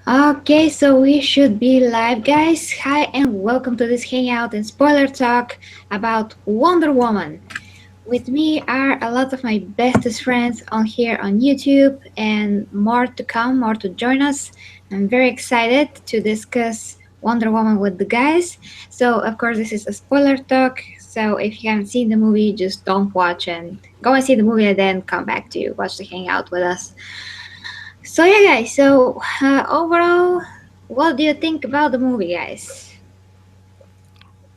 Okay, so we should be live, guys. Hi, and welcome to this hangout and spoiler talk about Wonder Woman. With me are a lot of my bestest friends on here on YouTube, and more to come, more to join us. I'm very excited to discuss Wonder Woman with the guys. So, of course, this is a spoiler talk. So, if you haven't seen the movie, just don't watch and go and see the movie, and then come back to watch the hangout with us. So yeah, guys. So overall, what do you think about the movie, guys?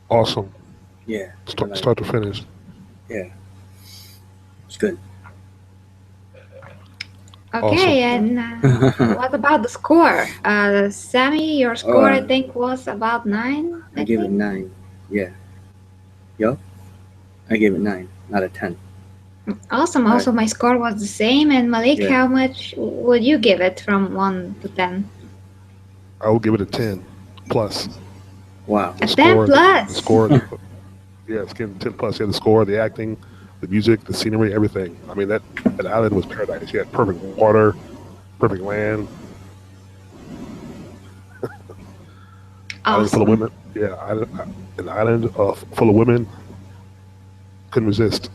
Awesome. Yeah, I Start, like. start to finish. Yeah, it's good. Awesome. Okay, and what about the score? Sammy, your score I Oh, think was about 9. I I gave it think. 9. Yeah, yup. I gave it 9, not a 10. Awesome. All right. Also, my score was the same. And Malik, Yeah. how much would you give it from 1 to 10? I will give it a 10 plus. Wow. The A 10 score, the plus. score, yeah, it's getting 10 plus. Yeah, the score, the acting, the music, the scenery, everything. I mean, that island was paradise. You had perfect water, perfect land, island full of Awesome. women. Yeah, an island full of women. Couldn't resist.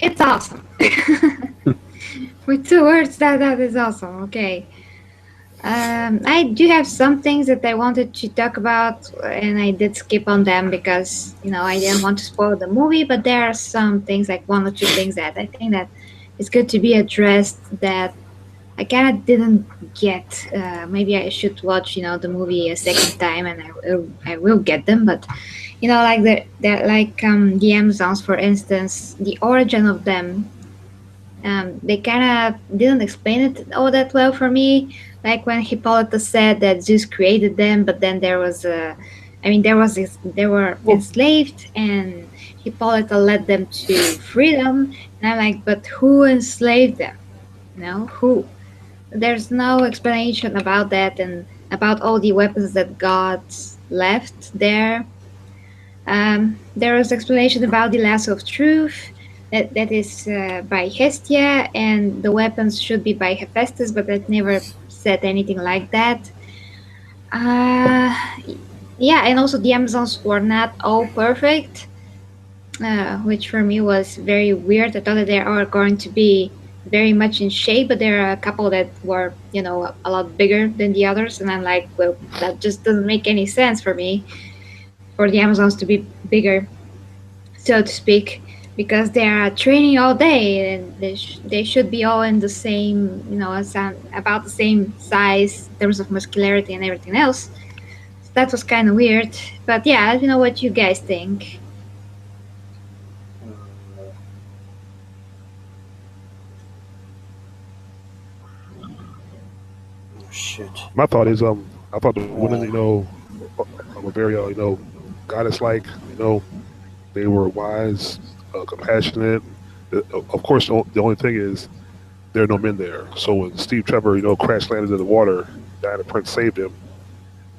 It's awesome. With 2 words, that is awesome. Okay. I do have some things that I wanted to talk about, and I did skip on them because I didn't want to spoil the movie. But there are some things, like 1 or 2 things that I think that it's good to be addressed that I kind of didn't get. Maybe I should watch, the movie a second time, and I will get them. But like the Amazons, for instance, the origin of them, they kind of didn't explain it all that well for me. Like when Hippolyta said that Zeus created them, but then they were enslaved, and Hippolyta led them to freedom. And I'm like, but who enslaved them? Who? There's no explanation about that, and about all the weapons that God left there. There was explanation about the lasso of truth. That is by Hestia, and the weapons should be by Hephaestus, but it never said anything like that. Uh, yeah, and also the Amazons were not all perfect, which for me was very weird. I thought that they are going to be very much in shape, but there are a couple that were, a lot bigger than the others, and I'm like, well, that just doesn't make any sense for me, for the Amazons to be bigger, so to speak, because they are training all day, and they should be all in the same, about the same size in terms of muscularity and everything else. So that was kind of weird. But yeah, I don't know what you guys think. Uh, oh, shit. My thought is, I thought the women, Uh, were very, goddess like. They were wise, compassionate. Of course, the only thing is there are no men there. So when Steve Trevor, crash landed in the water, Diana Prince saved him.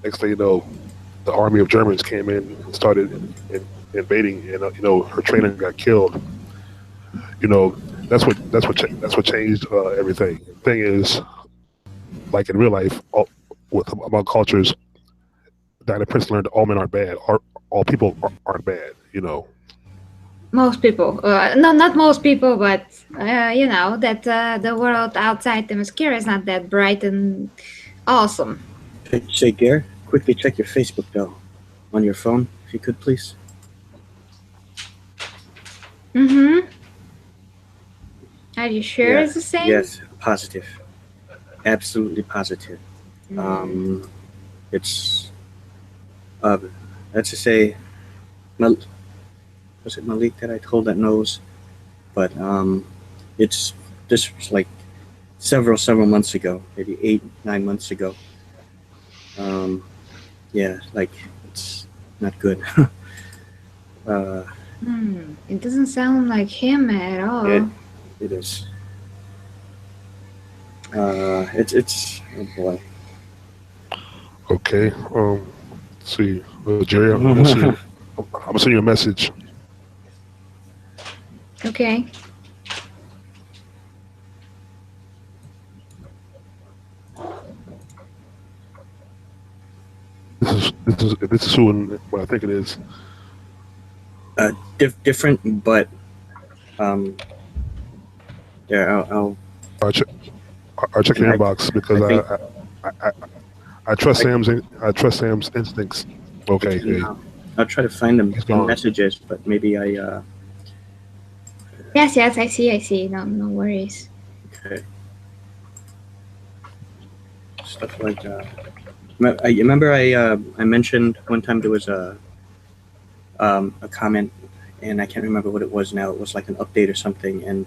Next thing you know, the army of Germans came in and started invading, and her trainer got killed. You know, that's what changed everything. The thing is, like in real life, among cultures, Diana Prince learned all men aren't bad. All people aren't bad. Most people, no, not most people, but that the world outside Themyscira is not that bright and awesome. say, Gare, quickly check your Facebook, though, on your phone, if you could, please. Mm-hmm. Are you sure Yeah. it's the same? Yes, positive. Absolutely positive. Mm. Um, it's, uh, let's just say, Mal- was it Malik that I told that knows? But it's this was like several months ago, maybe 8 9 months ago. Um, yeah, like it's not good. uh, It doesn't sound like him at it all. it is. It's oh boy. Okay. Let's see, Jerry, I'm gonna send you. I'm gonna send you a message. Okay. This is who and what I think it is. Different, but um, there. I check, I check And your inbox I because think I, I trust I Sam's instincts. Okay, can. hey, I'll try to find them he's in gone. messages, but maybe I. Yes, yes, I see, I see. No, no worries. Okay, stuff like. I remember I mentioned one time there was a comment, and I can't remember what it was now. It was like an update or something, and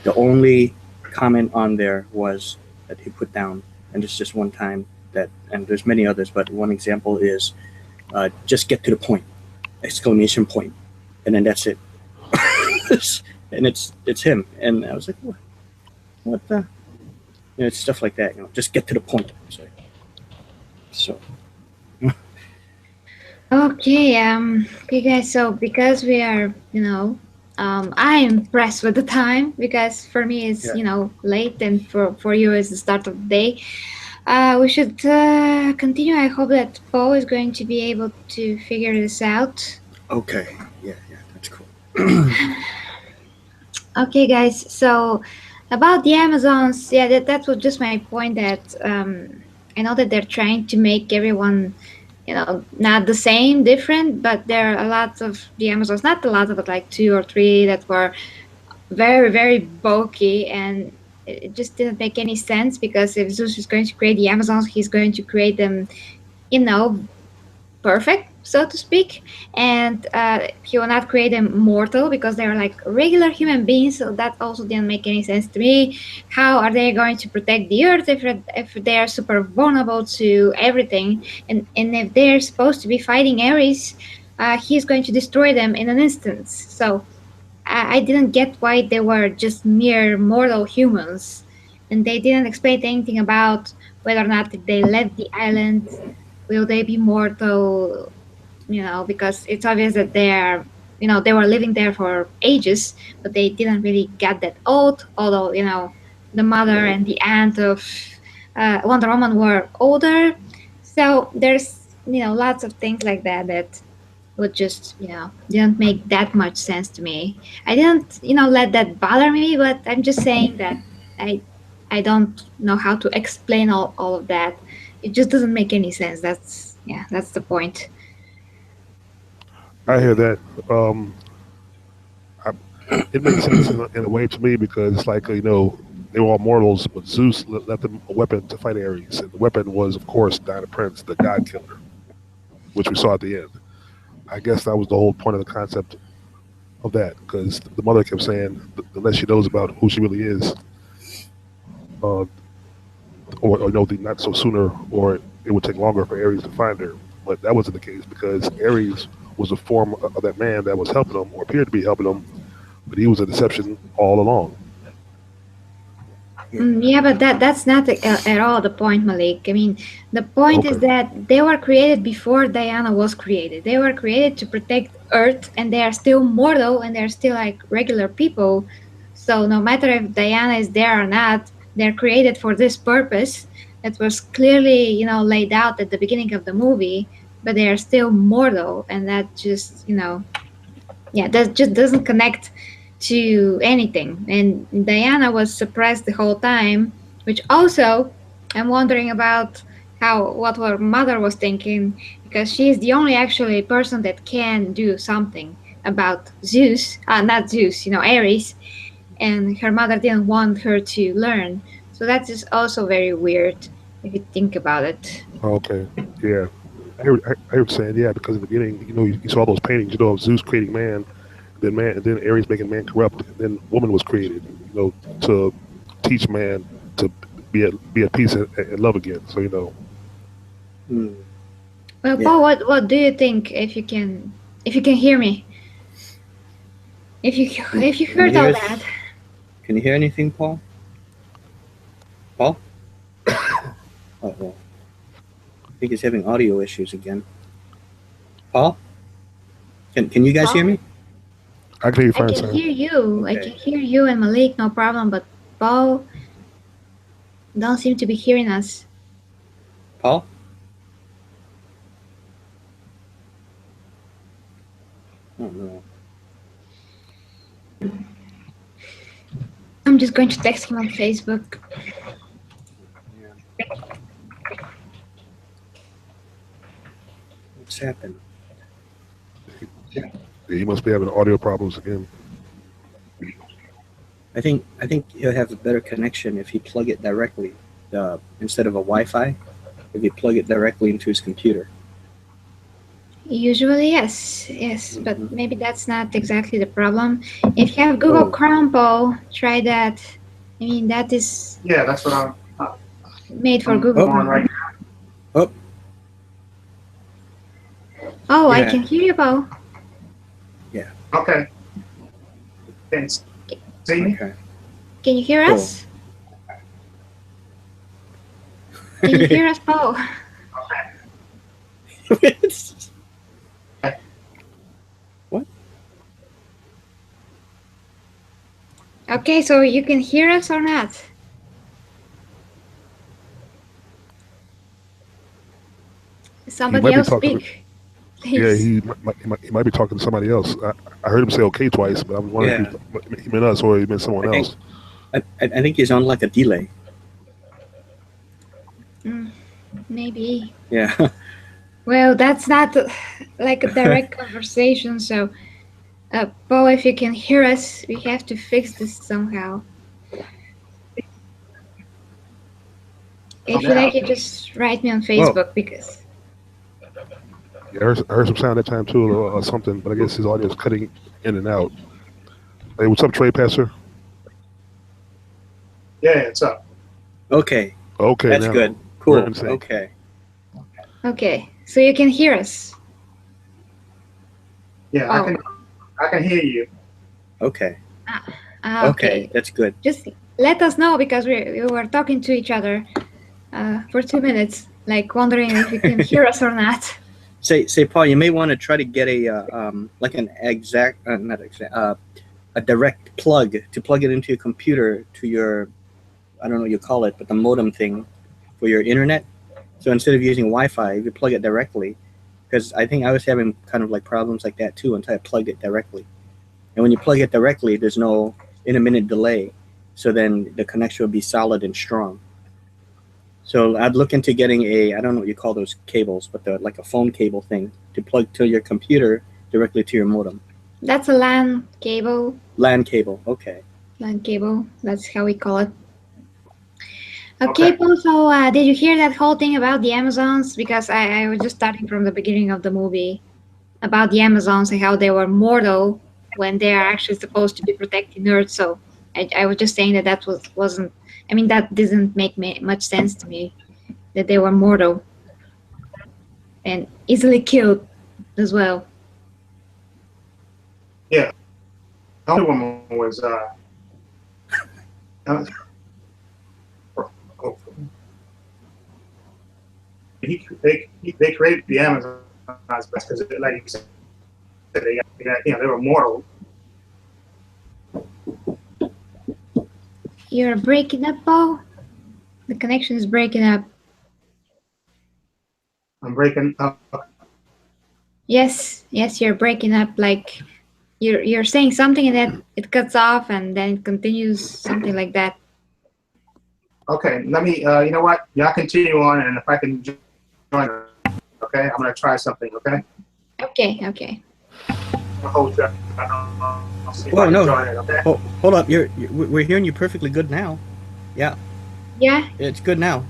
the only comment on there was that he put down, and it's just one time that, and there's many others, but one example is just get to the point! Exclamation point, and then that's it. And it's him, and I was like, what the? It's stuff like that. Just get to the point. So Okay, okay, guys. So because we are, I am impressed with the time because for me it's yeah. late and for you it's the start of the day. We should continue. I hope that Paul is going to be able to figure this out. Okay. Yeah. Yeah. That's cool. Okay, guys. So about the Amazons, yeah, that was just my point. That I know that they're trying to make everyone, not the same, different, but there are a lot of the Amazons, not a lot of it, like two or three that were very, very bulky, and it just didn't make any sense because if Zeus is going to create the Amazons, he's going to create them, you know, perfect, so to speak, and he will not create them mortal because they're like regular human beings. So that also didn't make any sense to me. How are they going to protect the earth if they are super vulnerable to everything? And if they're supposed to be fighting Ares, he's going to destroy them in an instant. So I didn't get why they were just mere mortal humans, and they didn't explain anything about whether or not if they left the island, will they be mortal, because it's obvious that they were living there for ages, but they didn't really get that old, although, the mother and the aunt of Wonder Woman were older. So there's, lots of things like that that would just, didn't make that much sense to me. I didn't, let that bother me, but I'm just saying that I I don't know how to explain all of that. It just doesn't make any sense. That's the point. I hear that. I, it makes sense in a way to me because it's like they were all mortals, but Zeus left them a weapon to fight Ares, and the weapon was, of course, Diana Prince, the God Killer, which we saw at the end. I guess that was the whole point of the concept of that, because the mother kept saying the less she knows about who she really is, uh, or the not so sooner, or it would take longer for Ares to find her. But that wasn't the case because Ares was a form of that man that was helping him, or appeared to be helping him, but he was a deception all along. Yeah. Yeah, but that's not at all the point, Malik. I mean, the point is Okay, that they were created before Diana was created. They were created to protect Earth, and they are still mortal, and they're still like regular people. So no matter if Diana is there or not, they're created for this purpose. That was clearly, laid out at the beginning of the movie. But they are still mortal, and that just, yeah, that just doesn't connect to anything. And Diana was surprised the whole time, which also I'm wondering about how what her mother was thinking, because she is the only actually person that can do something about Zeus, not Zeus, Ares, and her mother didn't want her to learn. So that is also very weird if you think about it. okay, yeah. I heard saying yeah because in the beginning, you saw those paintings, of Zeus creating man, and then Ares making man corrupt, and then woman was created, to teach man to be at peace and love again. So Mm, Well, yeah. Paul, what do you think, if you can hear me? If you Can, if you can you heard hear all us? that. Can you hear anything, Paul? Paul? Oh well. I think he's having audio issues again. Paul? Can you guys hear Paul, me? I can hear you I fine, can Sam. hear you. I can Okay. hear you and Malik, no problem. But Paul don't seem to be hearing us. Paul? I'm just going to text him on Facebook. Yeah. What's happened? He must be having audio problems again. I think he'll have a better connection if you plug it directly, instead of a Wi-Fi. If you plug it directly into his computer. Usually, yes, but Mhm. maybe that's not exactly the problem. If you have Google Oh, Chrome, Paul, try that. I mean, that is Yeah, that's what made for I'm Google oh, on right Chrome. now. oh, Oh, I yeah, can hear you, Paul. yeah. Okay. Can you see me? Okay, Can you hear cool. us? Can you hear us, Paul? Okay. What? Okay, so you can hear us or not? He Somebody might be else talking. speak, Yeah, please. he might be talking to somebody else. I heard him say okay twice, but I was wondering Yeah, if he meant us or he meant someone I think else. I think he's on like a delay. Mm, maybe. Yeah. Well, that's not like a direct conversation, so Paul, if you can hear us, we have to fix this somehow. If you Now, like, you just write me on Whoa. Facebook because Yeah, I heard some sound that time too or something, but I guess his audio is cutting in and out. Hey, what's up, Trey Passer? yeah, it's up. Okay, Okay, that's now good. we're Cool. in sync. Okay. okay, so you can hear us. Yeah, Oh, I can hear you. Okay. okay. Okay, that's good. Just let us know because we were talking to each other for 2 minutes, like wondering if you can hear us or not. Say, Paul, you may want to try to get a like an exact, not exact, a direct plug to plug it into your computer to your, I don't know what you call it, but the modem thing for your internet. So instead of using Wi-Fi, you plug it directly. Because I think I was having kind of like problems like that too until I plugged it directly. And when you plug it directly, there's no intermittent delay. So then the connection will be solid and strong. So I'd look into getting I don't know what you call those cables, but like a phone cable thing to plug to your computer directly to your modem. That's a LAN cable. LAN cable, okay. LAN cable. That's how we call it. Okay, Okay. Paul. So did you hear that whole thing about the Amazons? Because I was just starting from the beginning of the movie about the Amazons and how they were mortal when they are actually supposed to be protecting Earth. So I was just saying that wasn't. I mean, that didn't make much sense to me that they were mortal and easily killed as well. Yeah, the only woman was uh, they created the Amazons because, like you said, they were mortal. You're breaking up, Paul. The connection is breaking up. I'm breaking up. Yes, you're breaking up. Like you're saying something and then it cuts off and then it continues, something like that. Okay, let me. You know what? Y'all continue on, and if I can join, okay, I'm gonna try something. Okay, Okay. I'll hold you. I'll see if I Whoa, can no. join it. Okay. Hold up. We're hearing you perfectly good now. Yeah, Yeah. it's good now.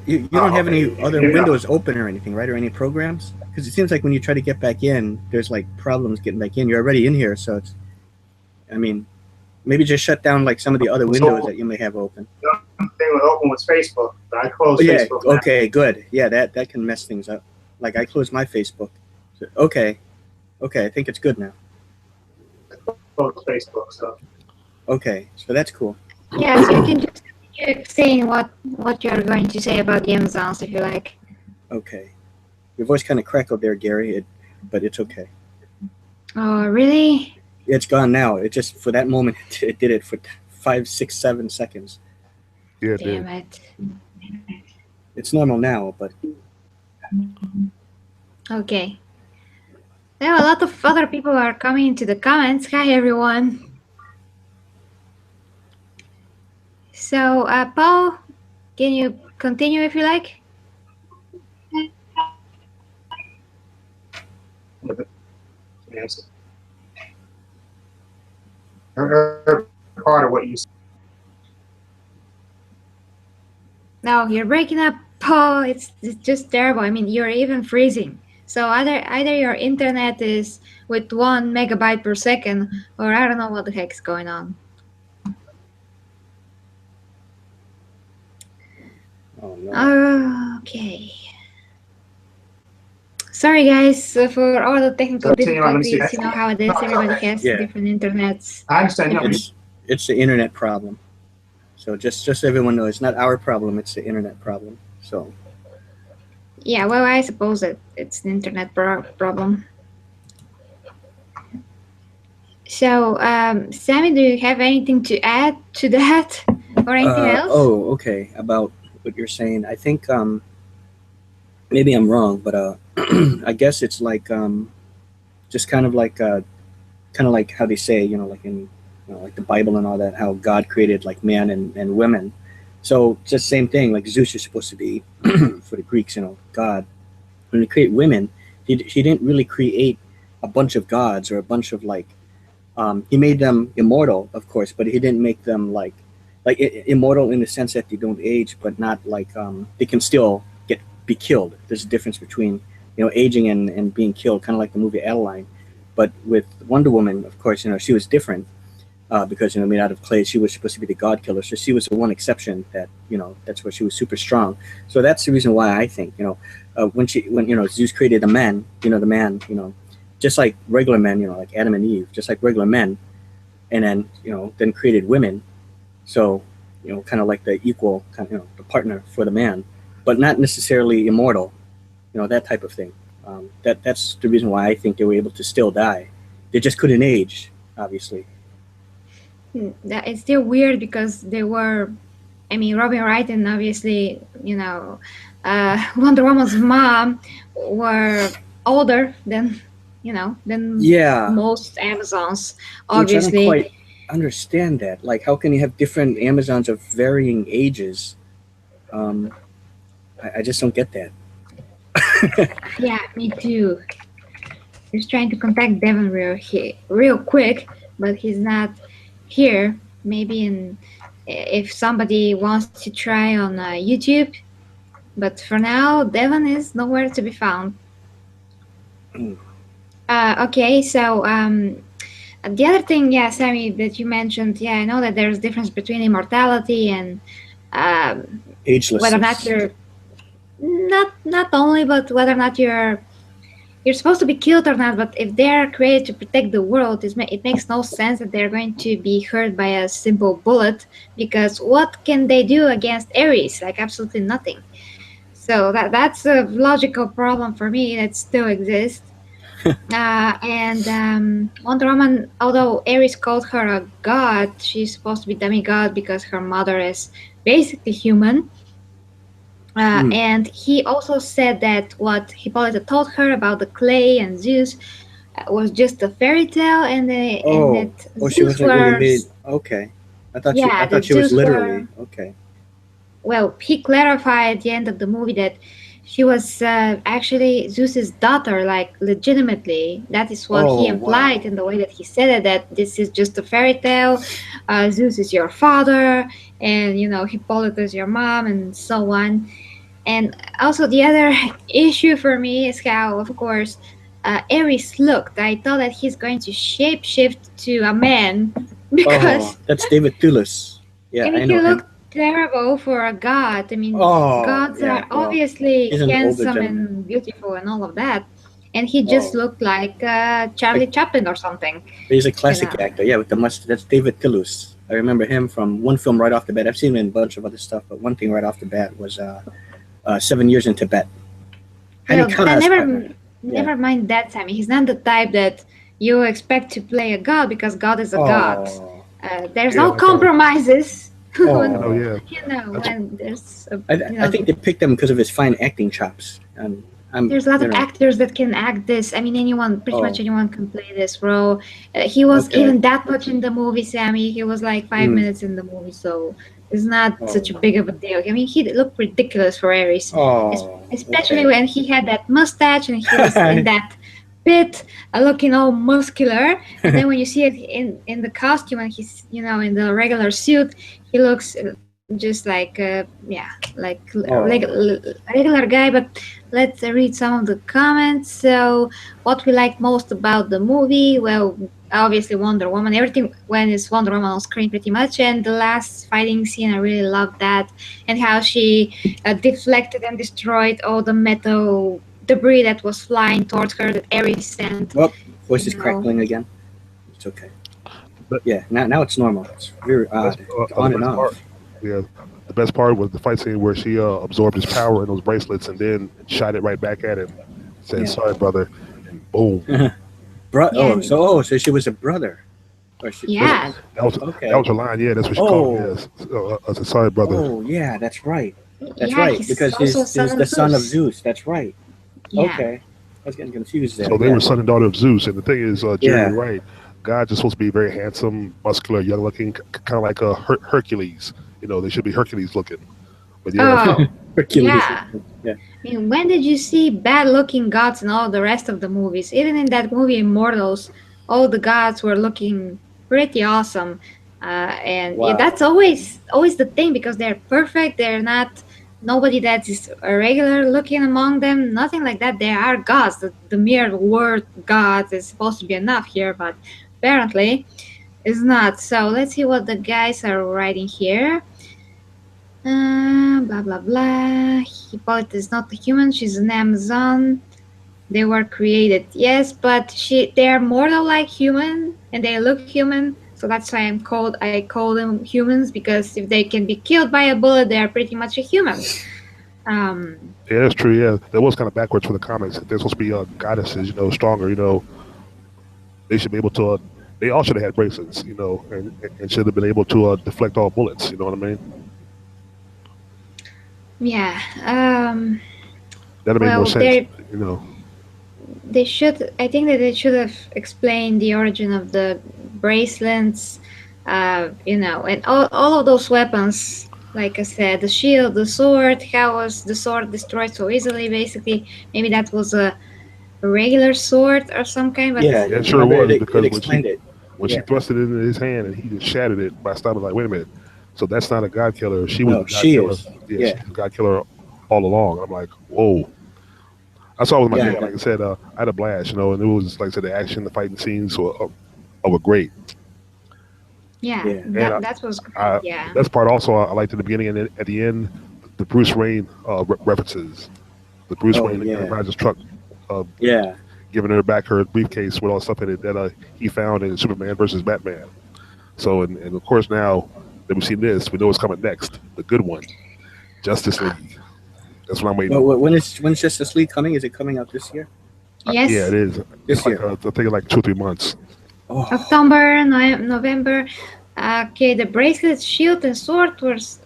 You don't have Okay. any other windows open or anything, right? Or any programs? Because it seems like when you try to get back in, there's like problems getting back in. You're already in here, so it's. I mean, maybe just shut down like some of the other windows that you may have open. The only thing was open was Facebook, but I closed Oh, yeah. Facebook now. Okay. Good. Yeah. That can mess things up. Like I closed my Facebook. So, okay. Okay. I think it's good now. Closed Facebook, so Okay. So that's cool. Yeah, so you can just keep saying what you're going to say about the Amazons if you like. Okay. Your voice kind of crackled there, Gary. But it's okay. Oh, really? It's gone now. It just for that moment it did it for 5, 6, 7 seconds. Yeah, it Damn did. it. It's normal now, but Okay. Now a lot of other people are coming into the comments. Hi, everyone. So, Paul, can you continue if you like? Yes. Part of what you said. No, you're breaking up, Paul. It's just terrible. I mean, you're even freezing. So either your internet is with 1 megabyte per second, or I don't know what the heck's going on. Oh no. Okay. Sorry, guys, for all the technical So continue on. Let me see. difficulties. You know how it is. Everybody has Yeah. different internets. I understand. No, Different. It's the internet problem. So just so everyone knows, it's not our problem. It's the internet problem. So Yeah, well, I suppose it's an internet problem. So, Sammy, do you have anything to add to that or anything else? oh, okay. About what you're saying, I think maybe I'm wrong, but I guess it's like just kind of like how they say, like in like the Bible and all that, how God created like man and women. So it's the same thing. Like Zeus is supposed to be for the Greeks, God. When he created women, he didn't really create a bunch of gods or a bunch of like. He made them immortal, of course, but he didn't make them immortal in the sense that they don't age, but not like they can still be killed. There's a difference between aging and being killed, kind of like the movie Adeline. But with Wonder Woman, of course, she was different because made out of clay. She was supposed to be the god killer, so she was the one exception that that's where she was super strong. So that's the reason why I think when Zeus created a man, the man just like regular men, like Adam and Eve, just like regular men, and then then created women. So kind of like the equal kind of the partner for the man, but not necessarily immortal, that type of thing. That's the reason why I think they were able to still die. They just couldn't age, obviously. That it's still weird because they were, I mean, Robin Wright and obviously, Wonder Woman's mom were older than, than Yeah, most Amazons, which I don't obviously. quite understand that. Like, how can you have different Amazons of varying ages? I just don't get that. Yeah, me too. He's trying to contact Devon real quick, but he's not here. Maybe if somebody wants to try on YouTube, but for now, Devon is nowhere to be found. Okay, so the other thing, yeah, Sammy, that you mentioned, yeah, I know that there's a difference between immortality and Agelessness. whether or not you're not only, but whether or not you're supposed to be killed or not. But if they're created to protect the world, it makes no sense that they're going to be hurt by a simple bullet, because what can they do against Ares? Like absolutely nothing. So that's a logical problem for me that still exists. And Wonder Woman, although Ares called her a god, she's supposed to be demigod because her mother is basically human. And he also said that what Hippolyta told her about the clay and Zeus was just a fairy tale, and that she Zeus wasn't really made. was Okay, I thought that she was Zeus literally okay. Well, he clarified at the end of the movie that she was actually Zeus's daughter, like legitimately. That is what he implied in the way that he said it, that this is just a fairy tale. Zeus is your father, and Hippolyta is your mom, and so on. And also the other issue for me is how, of course, Ares looked. I thought that he's going to shapeshift to a man because that's David Thewlis. Yeah, I mean, I know he him. looked terrible for a god. I mean, gods are obviously handsome and beautiful and all of that. And he just looked like Charlie Chaplin or something. He's a classic actor, yeah, with the mustache. That's David Thewlis. I remember him from one film right off the bat. I've seen him in a bunch of other stuff, but one thing right off the bat was 7 Years in Tibet. Never mind that, Sammy. He's not the type that you expect to play a god because God is a god. There's no compromises. When there's I think they picked him because of his fine acting chops. There's a lot of actors that can act this. I mean, pretty much anyone can play this role. He was even that much in the movie, Sammy. He was like 5 minutes in the movie, so It's not such a Oh. big of a deal. I mean, he looked ridiculous for Ares, Oh. especially Okay. when he had that mustache and he was in that pit, looking all muscular. And then when you see it in the costume and he's in the regular suit, he looks just like Oh. regular guy. But let's read some of the comments. So, what we liked most about the movie? Well, obviously Wonder Woman. Everything when it's Wonder Woman on screen, pretty much. And the last fighting scene, I really loved that, and how she deflected and destroyed all the metal debris that was flying towards her that Ares sent. Well, voice You is know. crackling again. It's okay. But Yeah. Now it's normal. It's very best, odd. It's on the and best part, off. yeah, the best part was the fight scene where she absorbed his power in those bracelets and then shot it right back at him. Said, Yeah. "Sorry, brother," and boom. Yeah, So she was a brother. Or she. That's, yeah, that Okay. was her line. Yeah, that's what she called him. Oh. Yes. I said, "Sorry, brother." Oh yeah, that's right. That's yeah. right. He's Because also he's son the of son of Zeus. Zeus. That's right. Yeah, Okay. I was getting confused there. So they were Yeah. son and daughter of Zeus. And the thing is, Jerry, you're Yeah. right. God's just supposed to be very handsome, muscular, young looking, kind of like a Hercules. They should be Hercules looking. But yeah, Oh, Hercules. yeah. Yeah. I mean, when did you see bad-looking gods in all the rest of the movies? Even in that movie Immortals, all the gods were looking pretty awesome, and yeah, that's Wow. always the thing because they're perfect. They're not nobody that is irregular looking among them. Nothing like that. They are gods. The mere word "gods" is supposed to be enough here, but apparently it's not. So let's see what the guys are writing here. Blah blah blah. Hippolyta is not a human. She's an Amazon. They were created, yes, but they are more than like human, and they look human. So that's why I call them humans because if they can be killed by a bullet, they are pretty much a human. Um, yeah, that's true. Yeah, that was kind of backwards for the comics. They're supposed to be goddesses, stronger. They should be able to. They all should have had bracelets, and should have been able to deflect all bullets. You know what I mean? yeah. That'd make more Well, sense. You know. they should. I think that they should have explained the origin of the bracelets. And all of those weapons. Like I said, the shield, the sword. How was the sword destroyed so easily? Basically, maybe that was a regular sword or some kind. Yeah. But Yeah, it sure Remember, was it because explained it. when she Yeah. thrust it into his hand and he just shattered it by stopping, like, wait a minute. So that's not a god killer. She was No, the god she killer. is. Yeah, Yeah. she's the god killer all along. I'm like, whoa. I saw it with my Yeah. dad. Like I said, I had a blast, and it was like I said, the action, the fighting scenes were great. yeah, Yeah. And that was great. I Yeah. that's part also I liked at the beginning and then at the end, the Bruce Wayne references, the Bruce Oh Wayne in yeah. Rogers truck, uh, Yeah. giving her back her briefcase with all the stuff in it that he found in Superman versus Batman. So and of course now that we've seen this, we know what's coming next, the good one, Justice League. That's what I'm waiting Well, on. when's Justice League coming? Is it coming out this year? Yeah, it Yes. is. It's This like year. I think it's like 2 or 3 months. Oh. October, November. Okay, the bracelet, shield, and sword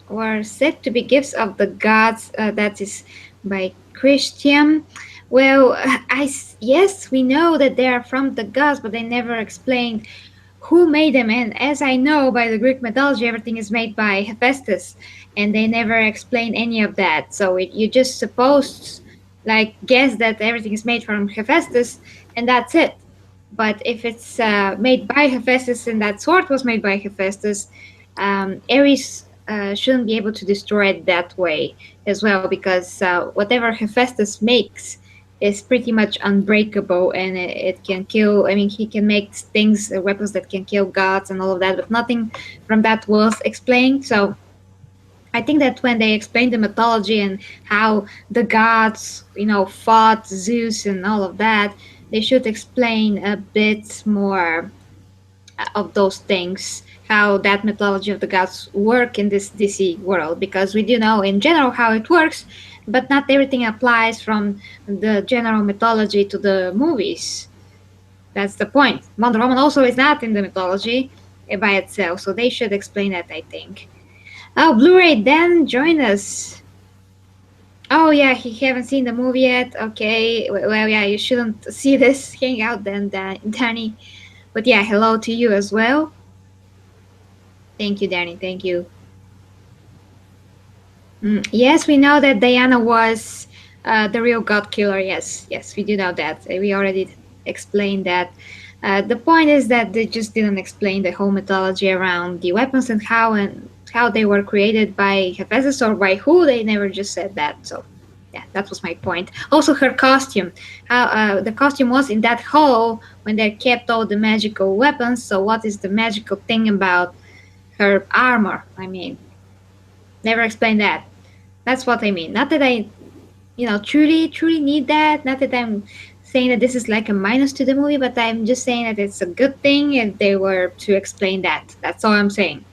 were said to be gifts of the gods. That is by Christian. Well, yes, we know that they are from the gods, but they never explained who made them. And as I know by the Greek mythology, everything is made by Hephaestus, and they never explain any of that. So you just supposed like guess that everything is made from Hephaestus, and that's it. But if it's made by Hephaestus and that sword was made by Hephaestus, Ares shouldn't be able to destroy it that way as well, because whatever Hephaestus makes is pretty much unbreakable, and it can kill. I mean, he can make things, weapons that can kill gods and all of that, but nothing from that was explained. So I think that when they explain the mythology and how the gods, fought Zeus and all of that, they should explain a bit more of those things, how that mythology of the gods work in this DC world, because we do know in general how it works, but not everything applies from the general mythology to the movies. That's the point. Wonder Woman also is not in the mythology by itself, so they should explain that, I think. Oh, Blu-ray Dan, join us. Oh yeah, he haven't seen the movie yet. Okay, well yeah, you shouldn't see this. Hang out then, Danny. But yeah, hello to you as well. Thank you, Danny. Thank you. Yes, we know that Diana was the real god killer. Yes, yes, we do know that. We already explained that. The point is that they just didn't explain the whole mythology around the weapons and how they were created by Hephaestus or by who. They never just said that. So, yeah, that was my point. Also, her costume. How the costume was in that hole when they kept all the magical weapons. So, what is the magical thing about her armor? I mean, never explained that. That's what I mean. Not that I, truly need that. Not that I'm saying that this is like a minus to the movie, but I'm just saying that it's a good thing if they were to explain that. That's all I'm saying.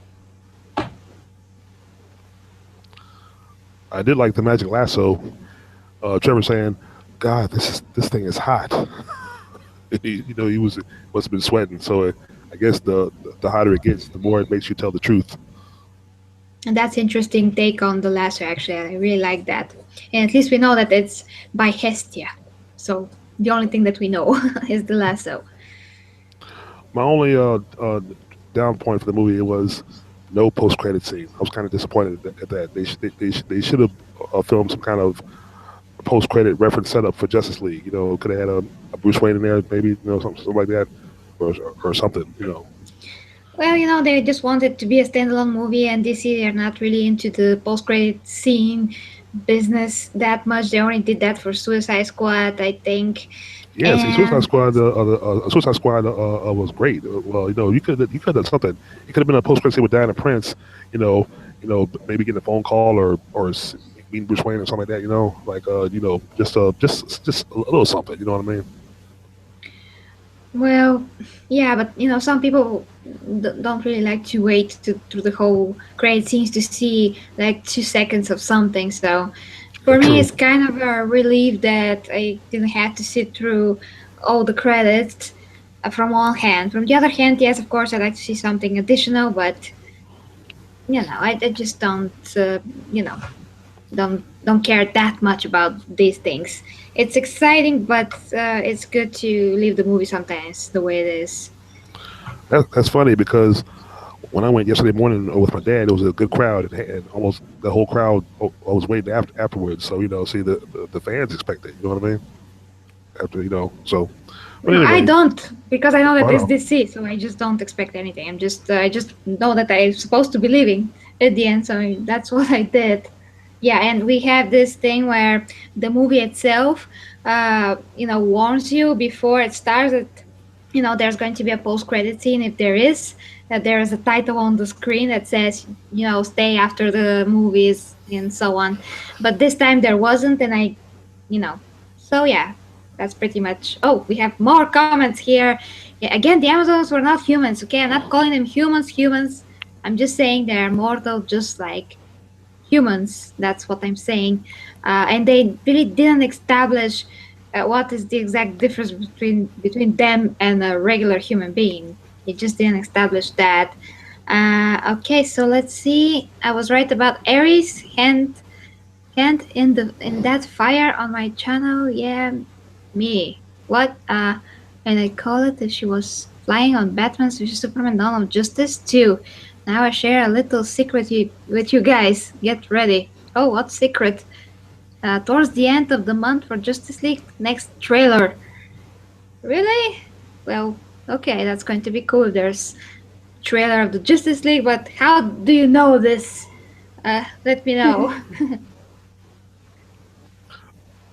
I did like the magic lasso. Trevor saying, "God, this thing is hot." He must have been sweating. So I guess the hotter it gets, the more it makes you tell the truth. And that's interesting take on the lasso. Actually, I really like that. And at least we know that it's by Hestia. So the only thing that we know is the lasso. My only down point for the movie was no post credit scene. I was kind of disappointed at that. They should have filmed some kind of post credit reference setup for Justice League. Could have had a Bruce Wayne in there, maybe something like that, or something. Well, they just wanted to be a standalone movie, and DC they're not really into the post-credit scene business that much. They only did that for Suicide Squad, I think. Yeah, see, And Suicide Squad was great. Well, you could have done something. It could have been a post credit scene with Diana Prince. You know, maybe getting a phone call or meeting Bruce Wayne or something like that. Like just a little something. You know what I mean? well, yeah, but some people don't really like to wait through the whole credit scenes to see like 2 seconds of something. So for me, True. it's kind of a relief that I didn't have to sit through all the credits from one hand. From the other hand, yes, of course, I'd like to see something additional, but I just you know, don't care that much about these things. It's exciting, but it's good to leave the movie sometimes the way it is. That's funny because when I went yesterday morning with my dad, it was a good crowd, and almost the whole crowd was waiting afterwards. So see the fans expect it. You know what I mean? After so. But I anyway, don't because I know that I it's know. DC, so I just don't expect anything. I just know that I'm supposed to be leaving at the end, so that's what I did. Yeah, and we have this thing where the movie itself, warns you before it starts that there's going to be a post-credit scene. If there is, that there is a title on the screen that says stay after the movies and so on. But this time there wasn't, and you know, so yeah, that's pretty much. Oh, we have more comments here. Yeah, again, the Amazons were not humans. Okay, I'm not calling them humans. I'm just saying they're mortal, just like humans. That's what I'm saying. And they really didn't establish what is the exact difference between them and a regular human being. They just didn't establish that. Okay, so let's see. I was right about Ares. Hand in that fire on my channel. Yeah, me. What? And I call it if she was flying on Batman's vs Superman Dawn of Justice too. Now I share a little secret with you guys. Get ready. Oh, what secret? Towards the end of the month for Justice League next trailer. Really? Well, okay, that's going to be cool. There's trailer of the Justice League, but how do you know this? Let me know.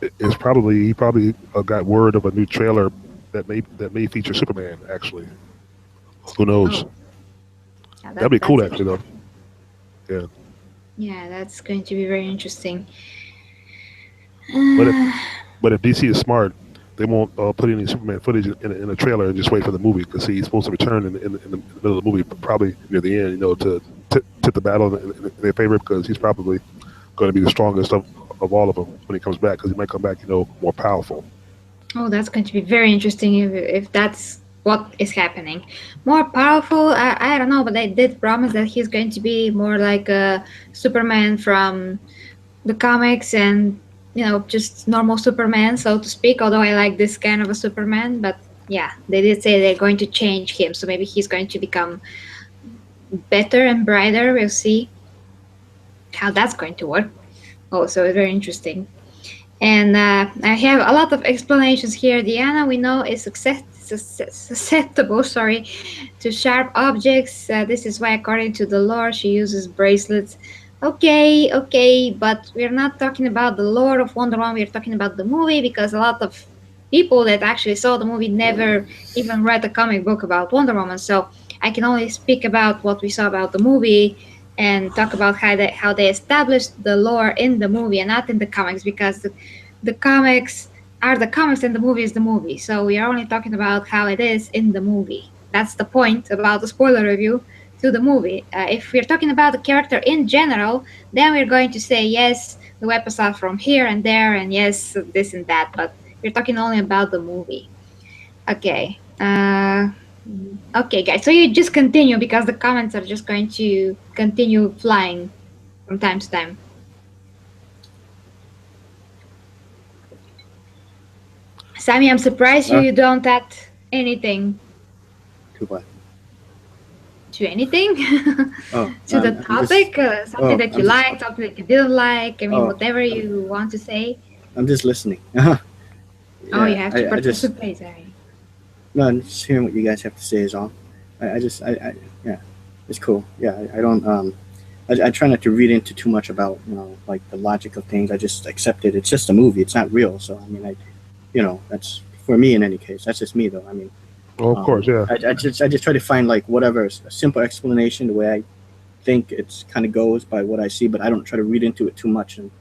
It's probably he probably got word of a new trailer that may feature Superman. Actually, who knows? Oh, yeah, That'd be that's cool, actually, though. interesting. Yeah, Yeah, that's going to be very interesting. but if Uh, but if DC is smart, they won't put any Superman footage in a trailer and just wait for the movie because he's supposed to return in the middle of the movie, probably near the end, to tip the battle in their favor because he's probably going to be the strongest of all of them when he comes back because he might come back, more powerful. oh, that's going to be very interesting if that's what is happening. More powerful, I don't know, but they did promise that he's going to be more like a Superman from the comics and just normal Superman, so to speak. Although I like this kind of a Superman, but yeah, they did say they're going to change him, so maybe he's going to become better and brighter. We'll see how that's going to work. Also, very interesting. And I have a lot of explanations here. Diana, we know, is susceptible, sorry, to sharp objects. This is why, according to the lore, she uses bracelets. Okay, okay, but we're not talking about the lore of Wonder Woman. We're talking about the movie because a lot of people that actually saw the movie never even read a comic book about Wonder Woman. So I can only speak about what we saw about the movie and talk about how they established the lore in the movie and not in the comics because the comics are the comics and the movie is the movie. So we are only talking about how it is in the movie. That's the point about the spoiler review to the movie. If we're talking about the character in general, then we're going to say yes, the weapons are from here and there, and yes, this and that. But we're talking only about the movie. Okay. Okay, guys. So you just continue because the comments are just going to continue flying from time to time. Sammy, I'm surprised Uh, you don't add anything to what? to anything Oh, to the I'm just. topic, something Oh, that you like, something that you didn't like. I mean, Oh, whatever you want to say. I'm just listening. Oh, you Yeah, have to I just. participate, Sammy. No, I'm just hearing what you guys have to say is all. Yeah, it's cool. Yeah, I don't. I try not to read into too much about like the logic of things. I just accept it. It's just a movie. It's not real. So I mean, that's for me in any case. That's just me though. I mean, Oh, of course, yeah. I just try to find like whatever a simple explanation the way I think it's kind of goes by what I see, but I don't try to read into it too much, and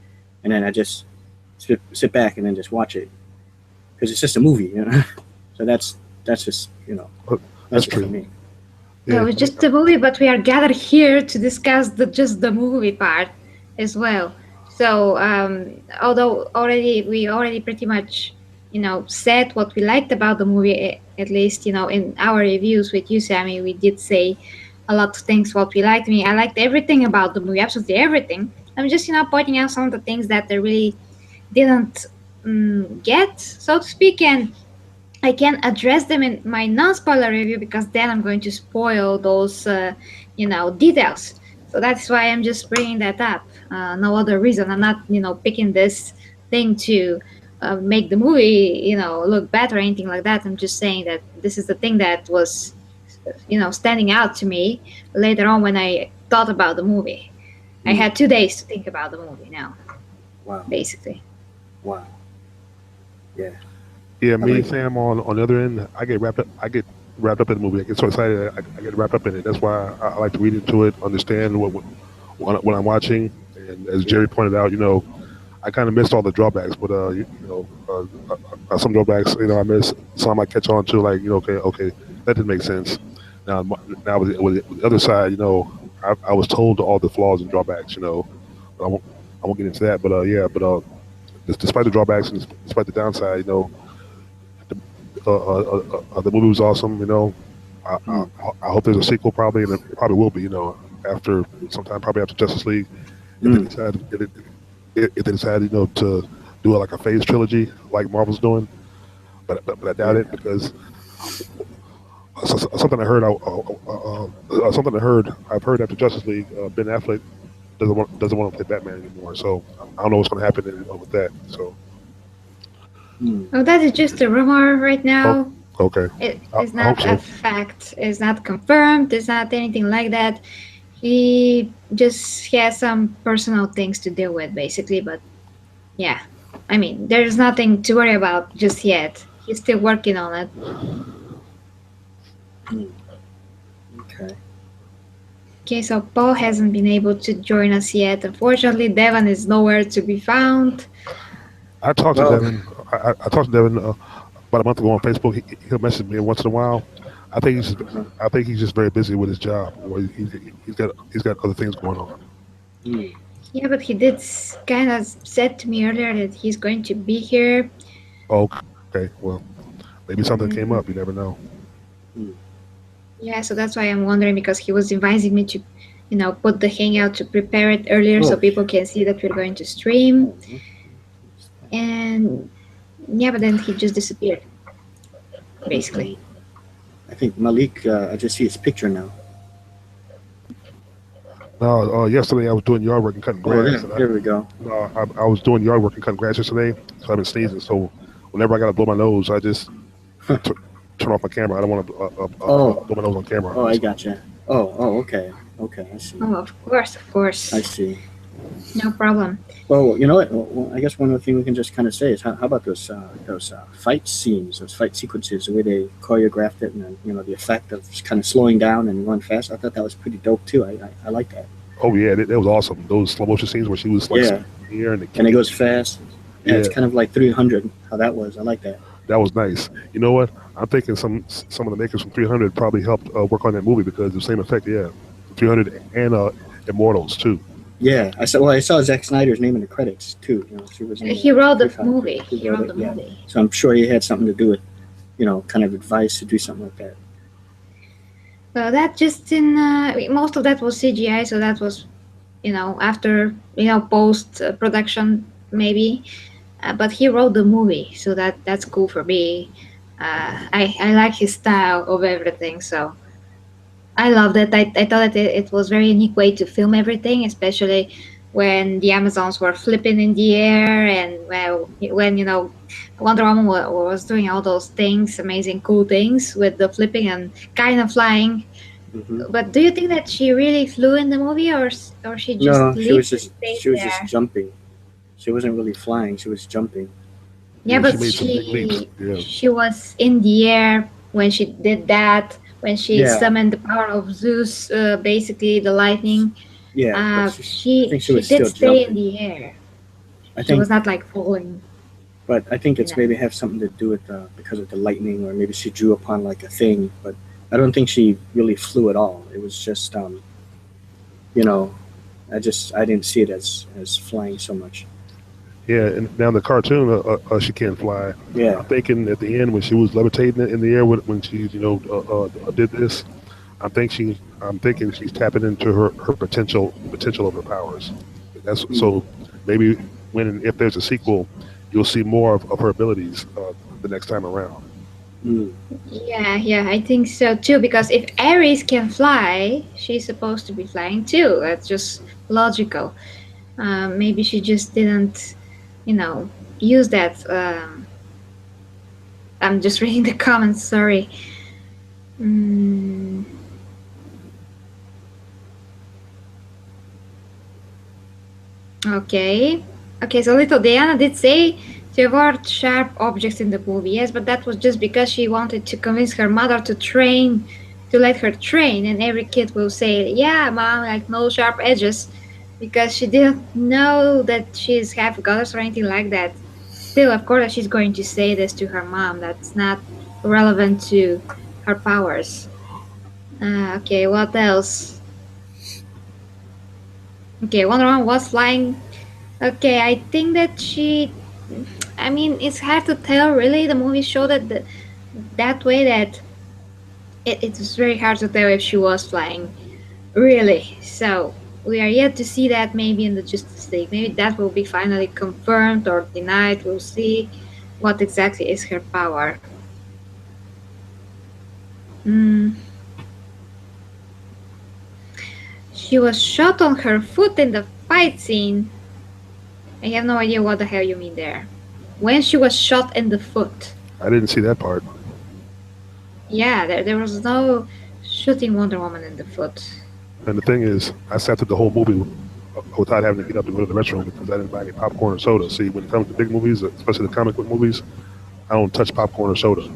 then I just sit back and then just watch it because it's just a movie. So that's just Uh, that's That's just for true. me. No, Yeah, it's just a movie, but we are gathered here to discuss just the movie part as well. So, although we already pretty much, said what we liked about the movie, at least, in our reviews with you, Sammy, we did say a lot of things what we liked. I liked everything about the movie, absolutely everything. I'm just, pointing out some of the things that they really didn't get, so to speak, and I can address them in my non-spoiler review because then I'm going to spoil those, details. So that's why I'm just bringing that up. No other reason. I'm not, picking this thing to make the movie, look better or anything like that. I'm just saying that this is the thing that was, standing out to me later on when I thought about the movie. I Mm, had 2 days to think about the movie now, wow, basically. wow, yeah. yeah. How Me about and you? Sam on the other end, I get wrapped up. I get wrapped up in the movie. I get so excited. I get wrapped up in it. That's why I like to read into it, understand what I'm watching. And as Jerry pointed out, I kind of missed all the drawbacks, but some drawbacks, I missed. Some I catch on to, like, okay, that didn't make sense. Now with the other side, I was told all the flaws and drawbacks, but I won't get into that. But yeah, but despite the drawbacks and despite the downside, the, the movie was awesome. I, I, Mm, I hope there's a sequel probably, and it probably will be. After sometime probably after Justice League, if they mm, decide if they decide to do like a phase trilogy like Marvel's doing, but I doubt yeah. it because something I heard something I've heard after Justice League, Ben Affleck doesn't want to play Batman anymore. So I don't know what's going to happen with that. So Mm, Oh, that is just a rumor right oh, now. okay, It I, is I hope not a so. fact. It's not confirmed. It's not anything like that. He just has some personal things to deal with, basically. But yeah, there's nothing to worry about just yet. He's still working on it. mm, okay. Okay, so Paul hasn't been able to join us yet. Unfortunately, Devon is nowhere to be found. I talked to Well, Devin. I talked to Devin about a month ago on Facebook. He'll message me once in a while. I think he's just, uh-huh. I think he's just very busy with his job. Or he's got other things going on. Mm, Yeah, but he did kind of said to me earlier that he's going to be here. Oh, okay, well, maybe something came Mm, up. You never know. mm. yeah, so that's why I'm wondering because he was advising me to, put the hangout to prepare it earlier so Oh, people can see that we're going to stream. oh, okay. And yeah, but then he just disappeared, Okay. basically. I think Malik. I just see his picture now. Yesterday I was doing yard work and cutting Oh, grass, and there we go. I was doing yard work and cutting grass yesterday, so I've been sneezing. So whenever I gotta blow my nose, I just t- turn off my camera. I don't want to Oh, blow my nose on camera. oh, I gotcha. Oh, okay, okay, I see. Oh, of course, of I course. see. No problem. Well, you know what? Well, I guess one other thing we can just kind of say is how about those fight scenes, those fight sequences, the way they choreographed it, and then, the effect of just kind of slowing down and run fast. I thought that was pretty dope too. I like that. Oh yeah, that was awesome. Those slow motion scenes where she was like Yeah, in the air and the and it kicking. goes fast. Yeah, Yeah, it's kind of like 300. How that was. I like that. that was nice. You know what? I'm thinking some of the makers from 300 probably helped work on that movie because the same effect. Yeah, 300 and Immortals too. Yeah, I saw Zack Snyder's name in the credits too. She was in He the wrote the 300. movie. He He wrote wrote it. the Yeah, movie. so I'm sure he had something to do with kind of advice to do something like that. Well, that just in most of that was CGI, so that was after post production maybe. But he wrote the movie, so that's cool for me. I like his style of everything, so I loved it. I thought that it was very unique way to film everything, especially when the Amazons were flipping in the air and well, when Wonder Woman was doing all those things, amazing, cool things with the flipping and kind of flying. Hmm. But do you think that she really flew in the movie, or she just No, leaped and stayed she was just there? jumping. She wasn't really flying. She was jumping. Yeah, Yeah, she but made some big leaps. Yeah, she was in the air when she did that. When she Yeah, summoned the power of Zeus, basically the lightning. yeah, but I She think she she was did still stay in jumping. the air. I She think, was not like falling. but I think You it's know. maybe have something to do with because of the lightning, or maybe she drew upon like a thing. But I don't think she really flew at all. It was just, you know, I didn't see it as flying so much. yeah. And now in the cartoon, she can fly. Yeah. I'm thinking at the end when she was levitating in the air when she did this. I'm thinking she's tapping into her potential of her powers. That's Mm, so maybe when and if there's a sequel, you'll see more of her abilities the next time around. mm. Yeah, yeah, I think so too. Because if Aries can fly, she's supposed to be flying too. That's just logical. Maybe she just didn't, you know, use that. I'm just reading the comments. Sorry. Mm, okay. Okay, so little Diana did say to avoid sharp objects in the movie. Yes, but that was just because she wanted to convince her mother to let her train. And every kid will say, yeah, mom, like no sharp edges, because she didn't know that she's half goddess or anything like that. Still, of course, she's going to say this to her mom. That's not relevant to her powers. Okay, what else? Okay, Wonder Woman was flying. Okay, I think that I mean, it's hard to tell really. The movie showed it that way that it's very hard to tell if she was flying. Really. So, we are yet to see that maybe in the Justice League. Maybe that will be finally confirmed or denied. We'll see what exactly is her power. Mm, she was shot on her foot in the fight scene. I have no idea what the hell you mean there. When she was shot in the foot. I didn't see that part. Yeah, there was no shooting Wonder Woman in the foot. And the thing is, I sat through the whole movie without having to get up and go to the restroom because I didn't buy any popcorn or soda. See, when it comes to big movies, especially the comic book movies, I don't touch popcorn or soda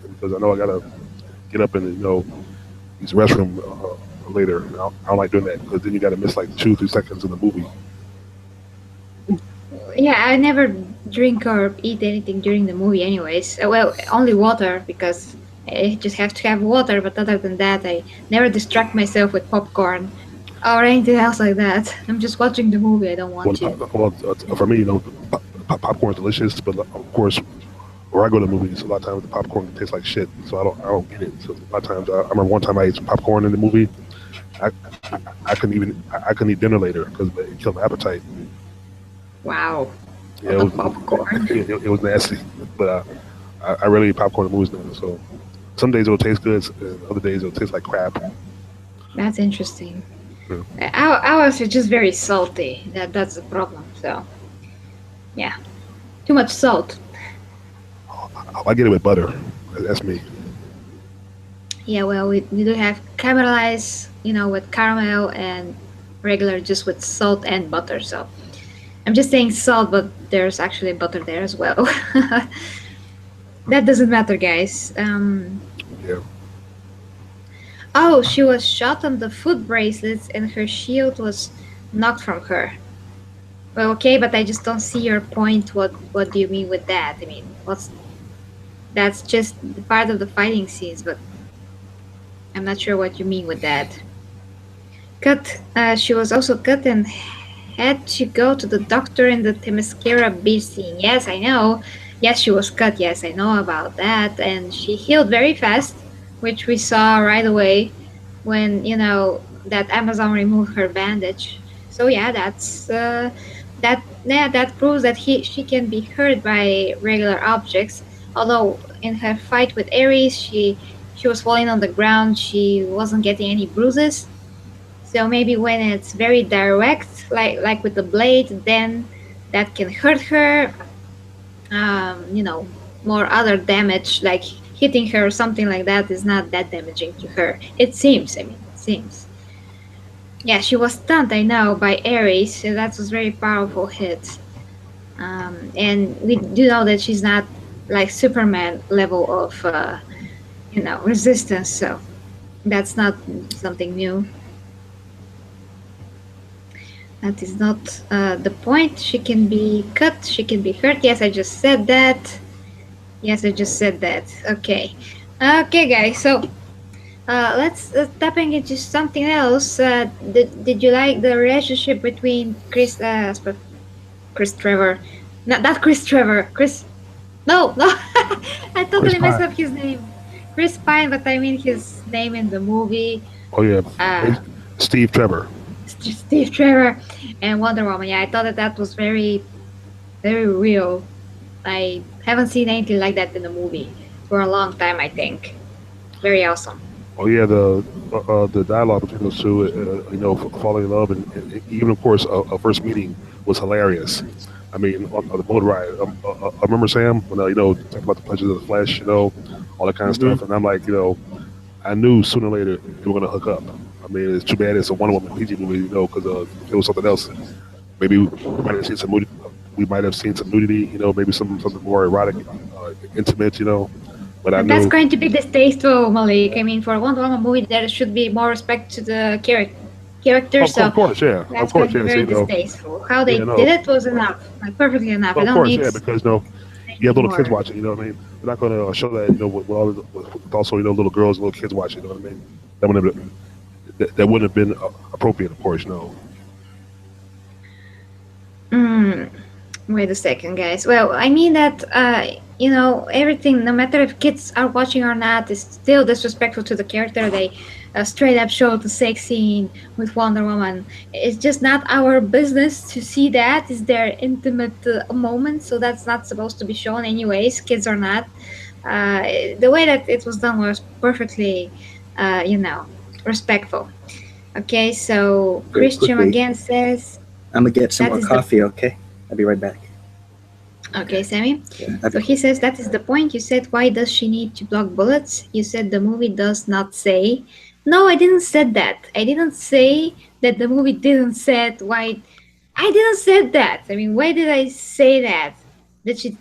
because I know I gotta get up and use the restroom later. I don't like doing that because then you gotta miss like 2 3 seconds of the movie. Yeah, I never drink or eat anything during the movie, anyways. Well, only water because I just have to have water. But other than that, I never distract myself with popcorn or anything else like that. I'm just watching the movie. I don't want to. For me, popcorn's delicious, but of course, where I go to movies, a lot of times the popcorn tastes like shit, so I don't get it. So a lot of times, I remember one time I ate some popcorn in the movie. I I couldn't eat dinner later because it killed my appetite. Wow, Yeah, the popcorn. it was nasty, but I really eat popcorn in movies now. So some days it'll taste good, and other days it'll taste like crap. That's interesting. Yeah. Ours is just very salty. That's the problem. So yeah, too much salt. I get it with butter. That's me. Yeah, well, we do have caramelized, with caramel and regular just with salt and butter. So I'm just saying salt, but there's actually butter there as well. That doesn't matter, guys. Yeah. Oh, she was shot on the foot bracelets and her shield was knocked from her. Well, okay, but I just don't see your point. What do you mean with that? I mean, what's that's just part of the fighting scenes, but I'm not sure what you mean with that. Cut. She was also cut and had to go to the doctor in the Temescara beach scene. Yes, I know. Yes, she was cut. Yes, I know about that. And she healed very fast, which we saw right away when, that Amazon removed her bandage. So yeah, that proves that she can be hurt by regular objects. Although in her fight with Ares, she was falling on the ground. She wasn't getting any bruises, so maybe when it's very direct, like with the blade, then that can hurt her. More other damage, like hitting her or something like that, is not that damaging to her. It seems. I mean, it seems. Yeah, she was stunned. I know, by Ares. So that was very powerful hit. And we do know that she's not like Superman level of resistance. So that's not something new. That is not the point. She can be cut. She can be hurt. Yes, I just said that. Yes, I just said that. Okay. Okay, guys. So let's tapping into something else. Did you like the relationship between Chris Trevor? Not Chris Trevor. Chris. No, no. I Chris totally messed Pine. up his name. Chris Pine, but I mean his name in the movie. Oh yeah. Uh, Steve Trevor. Steve Trevor and Wonder Woman. Yeah, I thought that was very, very real. I haven't seen anything like that in a movie for a long time, I think. Very awesome. Oh yeah, the dialogue between those two, falling in love, and even of course a first meeting was hilarious. I mean, on the boat ride, I remember Sam when talking about the pleasures of the flesh, all that kind of Hmm. stuff, and I'm like, I knew sooner or later they were gonna hook up. I mean, it's too bad it's a Wonder Woman PG movie, because if it was something else, maybe we might have seen some nudity, maybe something more erotic, intimate, But I And that's knew, going to be distasteful, Malik. I mean, for a Wonder Woman movie, there should be more respect to the character, of so course, yeah, of that's going course, to be yeah. very See, distasteful. How they yeah, did no, it was enough, like perfectly enough. I of don't course, need yeah, because you have anything little kids more. watching. You know what I mean? We're not going to show that. With also little girls, and little kids watching. You know what I mean? That wouldn't have been appropriate, of course. No. Mm, Wait a second, guys. Well, I mean that everything, no matter if kids are watching or not, is still disrespectful to the character. They straight up show the sex scene with Wonder Woman. It's just not our business to see that. It's their intimate moment, so that's not supposed to be shown anyways. Kids or not. The way that it was done was perfectly, respectful. Okay, so Very Christian quickly, again says I'm gonna get some that more is the coffee. Okay, I'll be right back. okay, Sammy. Yeah, So he says that is the point. You said, why does she need to block bullets? You said the movie does not say. No, I didn't said that. I didn't say that the movie didn't said why. I didn't said that. I mean, why did I say that? That she.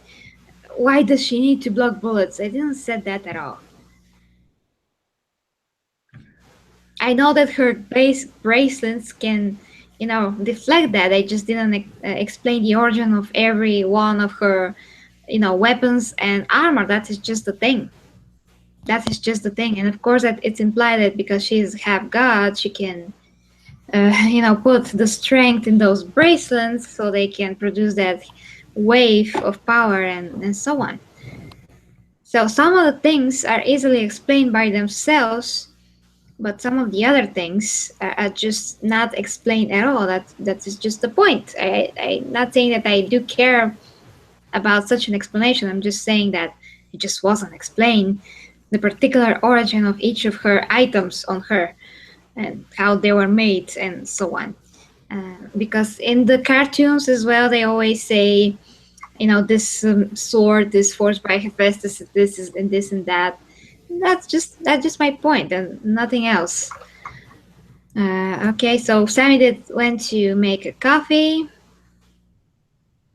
Why does she need to block bullets? I didn't said that at all. I know that her base bracelets can, deflect that. I just didn't explain the origin of every one of her, weapons and armor. That is just the thing. That is just the thing. And of course, that it's implied that because she's half god, she can, put the strength in those bracelets so they can produce that wave of power and so on. So some of the things are easily explained by themselves, but some of the other things are just not explained at all. That is just the point. I'm not saying that I do care about such an explanation. I'm just saying that it just wasn't explained. The particular origin of each of her items on her. and how they were made and so on. Because in the cartoons as well, they always say, this sword, this force by Hephaestus, this is and this and that. That's just my point and nothing else. Okay, so Sammy did went to make a coffee.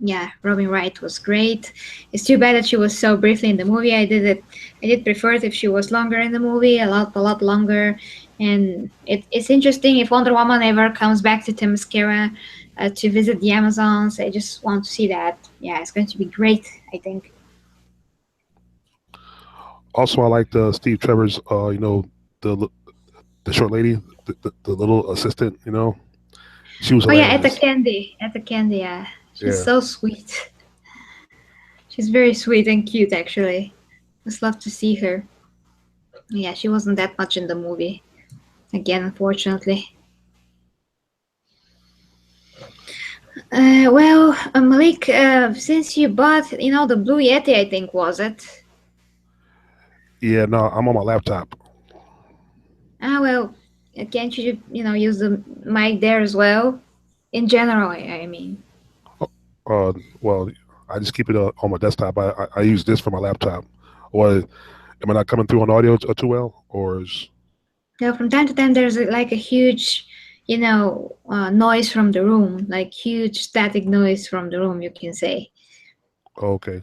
Yeah, Robin Wright was great. It's too bad that she was so briefly in the movie. I did prefer it if she was longer in the movie, a lot longer. And it's interesting if Wonder Woman ever comes back to Themyscira to visit the Amazons. I just want to see that. Yeah, it's going to be great, I think. Also, I liked Steve Trevor's, the the short lady, the little assistant. She was Oh yeah, Etta hilarious. Candy. Etta Candy, yeah. She's Yeah. so sweet. She's very sweet and cute, actually. Just love to see her. Yeah, she wasn't that much in the movie. Again, unfortunately. Malik, since you bought, the Blue Yeti, I think, was it? Yeah. No, I'm on my laptop. Ah, well, can't you, use the mic there as well? In general, I mean. Well, I just keep it on my desktop. I use this for my laptop. Or am I not coming through on audio too well? Or is From time to time, there's like a huge, noise from the room, like huge static noise from the room, you can say. okay?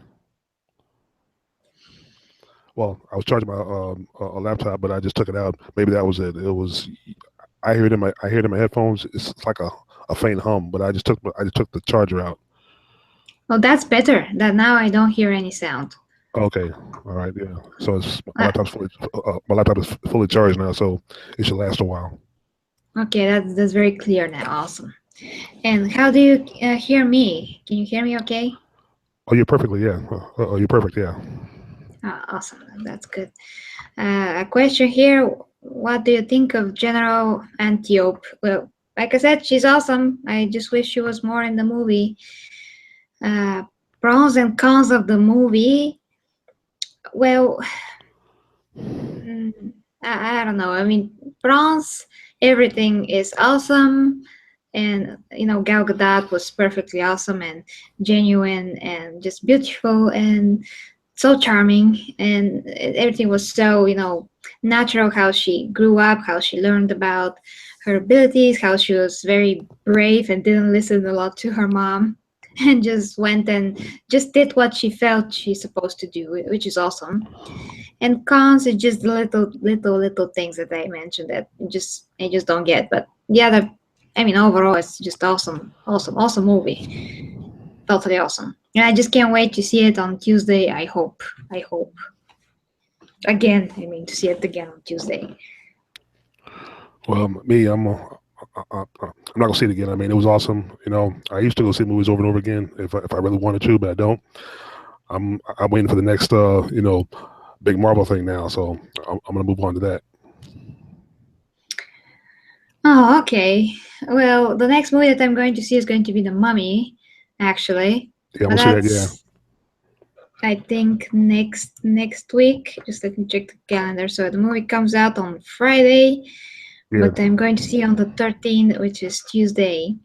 Well, I was charging my a laptop, but I just took it out. Maybe that was it. It was. I hear it in my headphones. It's like a faint hum, but I just took the charger out. Well, that's better. That now I don't hear any sound. Okay, all right, yeah. So Uh, my laptop is fully charged now, so it should last a while. okay, that's very clear now. Awesome. And how do you hear me? Can you hear me okay? Oh, you're perfectly, yeah. You're perfect, yeah. Awesome. That's good. A question here. What do you think of General Antiope? Well, like I said, she's awesome. I just wish she was more in the movie. Uh, Pros and cons of the movie. Well, mm, I don't know. I mean, bronze, everything is awesome. And, Gal Gadot was perfectly awesome and genuine and just beautiful and so charming. And everything was so, natural how she grew up, how she learned about her abilities, how she was very brave and didn't listen a lot to her mom. And just went and just did what she felt she's supposed to do, which is awesome. And cons are just the little things that I mentioned that I just don't get. But the other, I mean, overall, it's just awesome movie. Totally awesome. And I just can't wait to see it on Tuesday. I hope again. I mean, to see it again on Tuesday. Well, me, I'm not gonna see it again. I mean, it was awesome. I used to go see movies over and over again if I really wanted to, but I don't. I'm waiting for the next big Marvel thing now, so I'm gonna move on to that. Oh, okay. Well, the next movie that I'm going to see is going to be The Mummy, actually. Yeah, I'm But gonna see that. Yeah, that's I think next week. Just let me check the calendar. So the movie comes out on Friday, yeah. but I'm going to see on the 13th, which is Tuesday.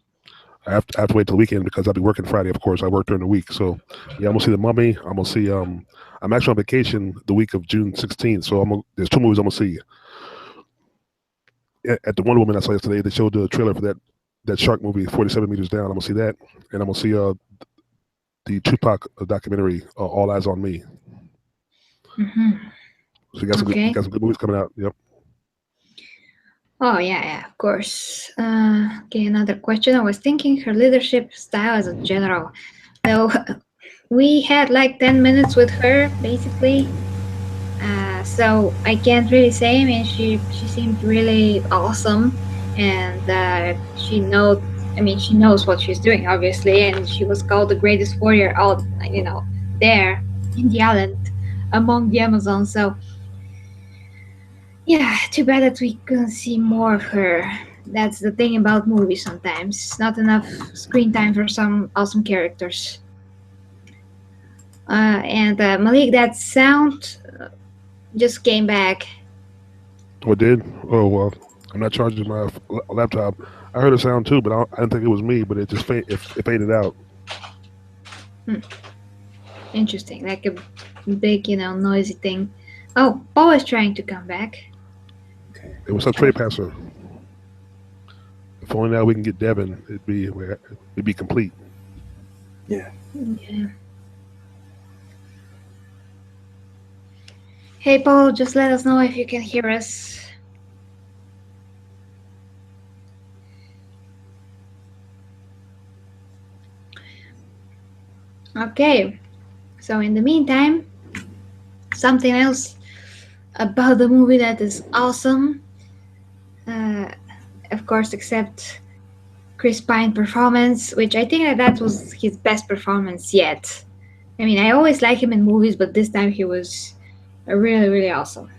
I have to wait till the weekend because I'll be working Friday. Of course, I work during the week. So yeah, I'm gonna see the Mummy. I'm gonna see. I'm actually on vacation the week of June 16th. So there's two movies I'm gonna see. At the Wonder Woman I saw yesterday, they showed the trailer for that shark movie, 47 meters down. I'm gonna see that, and I'm gonna see the Tupac documentary, All Eyes on Me. Hmm. So you Okay. got some good movies coming out. Yep. Oh yeah, of course. Okay, another question. I was thinking her leadership style as a general. So we had like 10 minutes with her, basically. So I can't really say. I mean, she seemed really awesome, and she knows what she's doing, obviously, and she was called the greatest warrior out, there in the island among the Amazons. So yeah, too bad that we couldn't see more of her. That's the thing about movies sometimes. Not enough screen time for some awesome characters. And Malik, that sound just came back. What did? Oh well. I'm not charging my laptop. I heard a sound too, but I didn't think it was me. But it just it faded out. Hmm. Interesting. Like a big, noisy thing. Oh, Paul is trying to come back. Okay. It was some trade passer. If only now we can get Devin, it'd be complete. Yeah. Yeah. Hey, Paul, just let us know if you can hear us. Okay. So in the meantime, something else about the movie that is awesome. Uh, of course, except Chris Pine performance, which I think that was his best performance yet. I mean, I always like him in movies, but this time he was really, really awesome.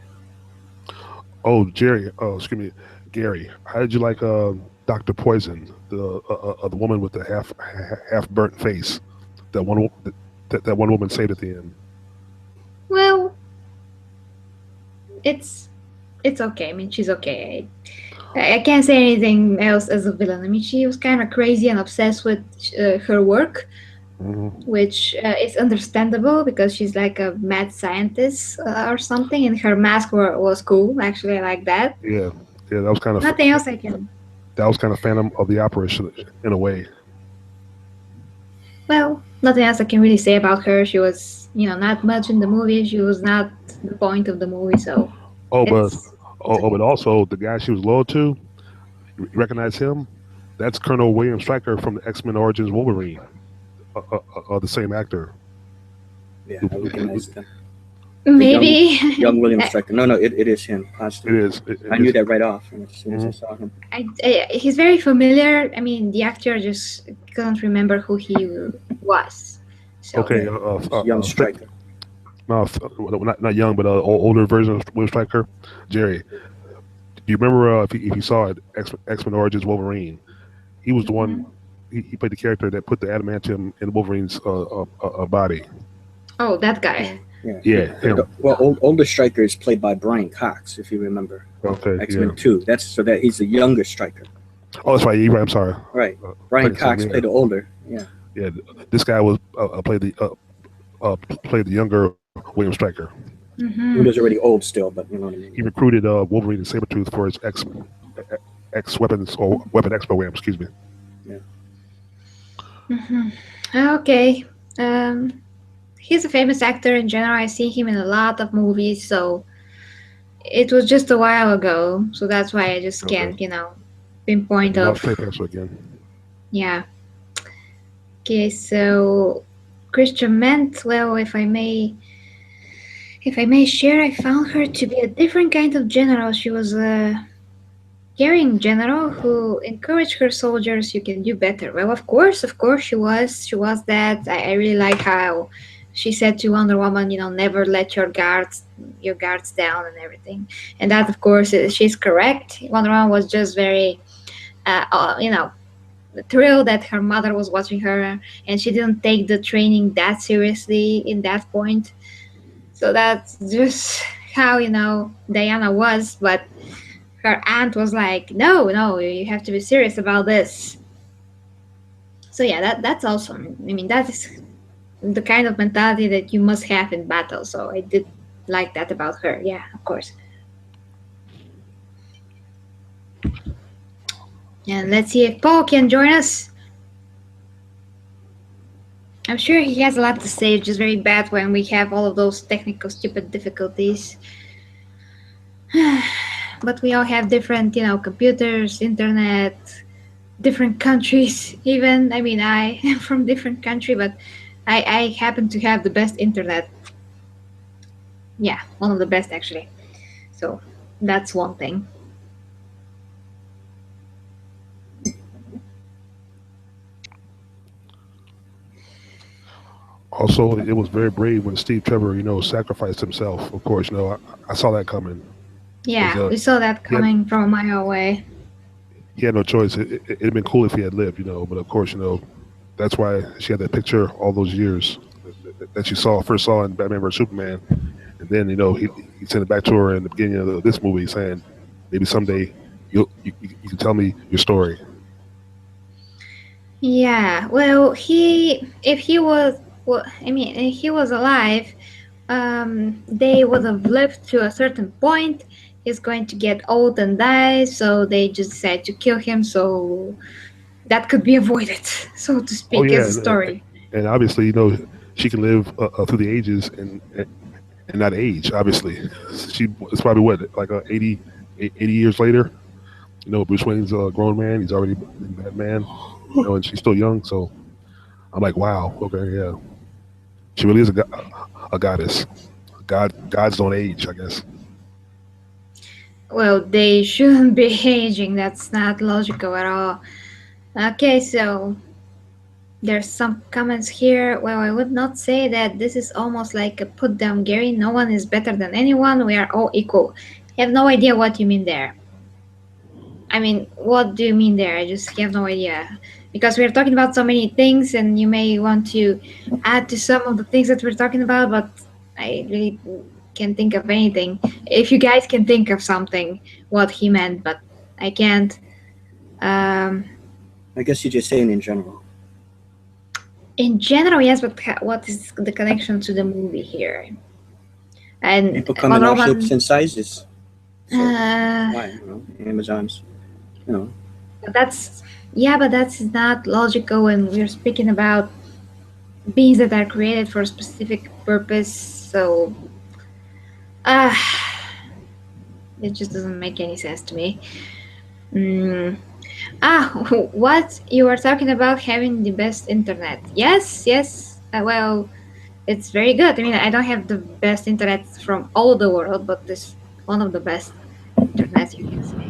Oh, Jerry. Oh, excuse me, Gary. How did you like Doctor Poison, the woman with the half burnt face? That one that one woman saved at the end. Well, it's it's okay. I mean, she's okay. I can't say anything else as a villain. I mean, she was kind of crazy and obsessed with her work, Hmm. which is understandable because she's like a mad scientist or something, and her mask was cool. Actually, I like that. Yeah, yeah. That was kind of Nothing else I can. Phantom of the Opera in a way. Well, nothing else I can really say about her. She was, not much in the movie. She was not the point of the movie, so Oh, but it's but okay. also the guy she was loyal to. You recognize him? That's Colonel William Stryker from the X Men Origins Wolverine. The same actor. Yeah, I recognize them. The Maybe. young William I, Stryker. No, it is him. It Positive. is. I knew that right off as soon as I Mhm. saw him. he's very familiar. I mean, the actor just couldn't remember who he was. So, Okay. Yeah, young Stryker. No, not young, but older version of William Stryker. Jerry, do you remember if you saw it, X Men Origins Wolverine? He was the one. mhm. He played the character that put the adamantium in Wolverine's body. Oh, that guy. Yeah. Yeah, him. Well, older Stryker is played by Brian Cox, if you remember. Okay, X yeah. Men 2. That's so that he's the younger Stryker. Oh, that's right. You're right. I'm sorry. Right. Played Brian the same Cox year. played the older. Yeah. Yeah, this guy was played the younger William Stryker. He Hmm. was already old still, but you know what I He mean. recruited Wolverine and Sabretooth for his X weapons or Weapon X program. Excuse me. Yeah. Hmm. Okay. Um, he's a famous actor in general. I see him in a lot of movies, so it was just a while ago. So that's why I just Okay. can't, pinpoint Now of. it's Trey Passer again. Yeah. Okay, so Christian Ment, well, if I may share, I found her to be a different kind of general. She was a caring general who encouraged her soldiers, you can do better. Well, of course she was. She was that. I really like how she said to Wonder Woman, never let your guards down and everything. And that, of course, she's correct. Wonder Woman was just very, thrilled that her mother was watching her, and she didn't take the training that seriously in that point. So that's just how Diana was, but her aunt was like, "No, no, you have to be serious about this." So yeah, that's awesome. I mean, that is the kind of mentality that you must have in battle. So I did like that about her. Yeah, of course. And let's see if Paul can join us. I'm sure he has a lot to say. It's just very bad when we have all of those technical stupid difficulties. But we all have different, computers, internet, different countries. Even, I mean, I am from different country, but I happen to have the best internet. Yeah, one of the best actually. So that's one thing. Also, it was very brave when Steve Trevor, sacrificed himself. Of course, I saw that coming because Yeah, we saw that he had coming from a mile away. he had no choice. It'd been cool if he had lived, but of course, that's why she had that picture all those years that she first saw in Batman vs Superman, and then he sent it back to her in the beginning of this movie saying maybe someday you can tell me your story. Yeah, well, if he was, well, I mean, if he was alive, they would have lived to a certain point. He's going to get old and die, so they just decided to kill him, so that could be avoided, so to Oh speak, yeah, as a story. and obviously she can live through the ages and not age. Obviously, she it's probably what like 80 years later. Bruce Wayne's a grown man. He's already been Batman. And she's still young. So I'm like, wow, okay, yeah, she really is a goddess. Gods don't age, I guess. Well, they shouldn't be aging. That's not logical at all. Okay, so there's some comments here. Well, I would not say that this is almost like a put down, Gary. No one is better than anyone. We are all equal. I have no idea what you mean there. I mean, what do you mean there? I just have no idea. Because we're talking about so many things, and you may want to add to some of the things that we're talking about, but I really can't think of anything. If you guys can think of something, what he meant, but I can't. Um, I guess you're just saying in general. in general, yes, but what is the connection to the movie here? And People come in Wonder all Woman, shapes and sizes. So uh, why? Amazon's, you know. that's yeah, but that's not logical when we're speaking about beings that are created for a specific purpose. So, uh, it just doesn't make any sense to me. Mm. Ah, what you were talking about having the best internet? Yes, yes. Well, it's very good. I mean, I don't have the best internet from all the world, but this one of the best internets you can say.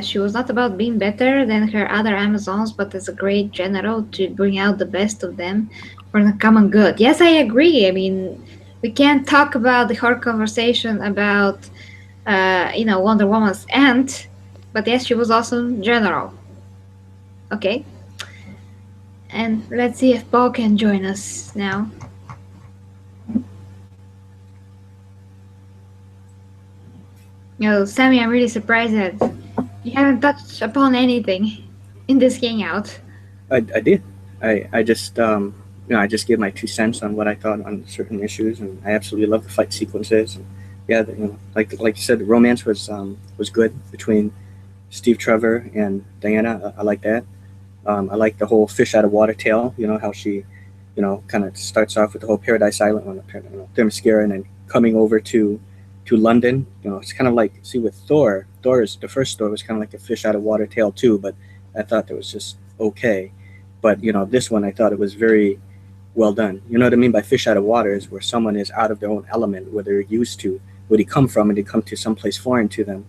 She was not about being better than her other Amazons, but as a great general to bring out the best of them for the common good. Yes, I agree. I mean, we can't talk about the whole conversation about, Wonder Woman's aunt, but yes, she was also general. Okay, and let's see if Paul can join us now. Sammy, I'm really surprised that you haven't touched upon anything in this hangout. I did. I just I just gave my 2 cents on what I thought on certain issues, and I absolutely love the fight sequences. And yeah, like you said, the romance was good between Steve Trevor and Diana. I like that. I like the whole fish out of water tale. How she, kind of starts off with the whole Paradise Island on Themyscira, and then coming over to London. It's kind of like, see, with Thor. Thor's the first story was kind of like a fish out of water tale too, but I thought that was just okay. But this one I thought it was very well done. You know what I mean by fish out of water is where someone is out of their own element, where they're used to where they come from, and they come to someplace foreign to them,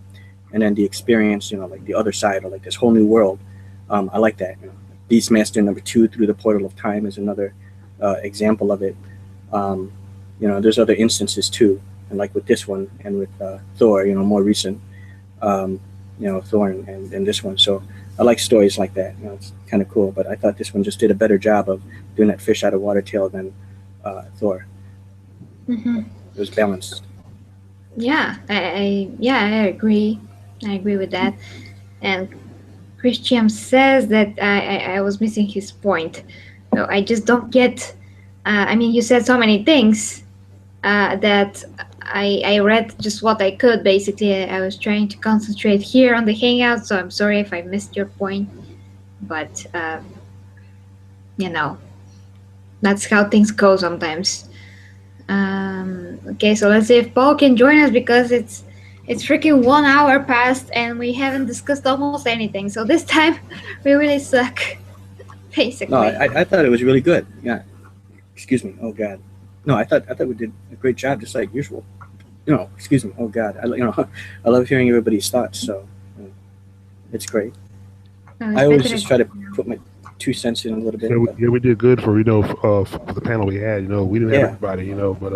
and then the experience, like the other side, or like this whole new world. I like that. Beastmaster #2 through the portal of time is another example of it. There's other instances too, and like with this one and with Thor, more recent, Thor and this one. So I like stories like that. It's kind of cool. But I thought this one just did a better job of doing that fish out of water tale than Thor. Mm-hmm. It was balanced. Yeah, I agree. I agree with that. And Christian says that I was missing his point. So I just don't get. I mean, you said so many things that I read just what I could. Basically, I was trying to concentrate here on the hangout, so I'm sorry if I missed your point. But that's how things go sometimes. Okay, so let's see if Paul can join us, because it's freaking 1 hour past and we haven't discussed almost anything. So this time we really suck, basically. No, I thought it was really good. Yeah. Excuse me. Oh God. No, I thought we did a great job, just like usual. Excuse me. Oh God. I love hearing everybody's thoughts. So it's great. I always just try to put my 2 cents in a little bit. Yeah, we did good for for the panel we had. We didn't have everybody. But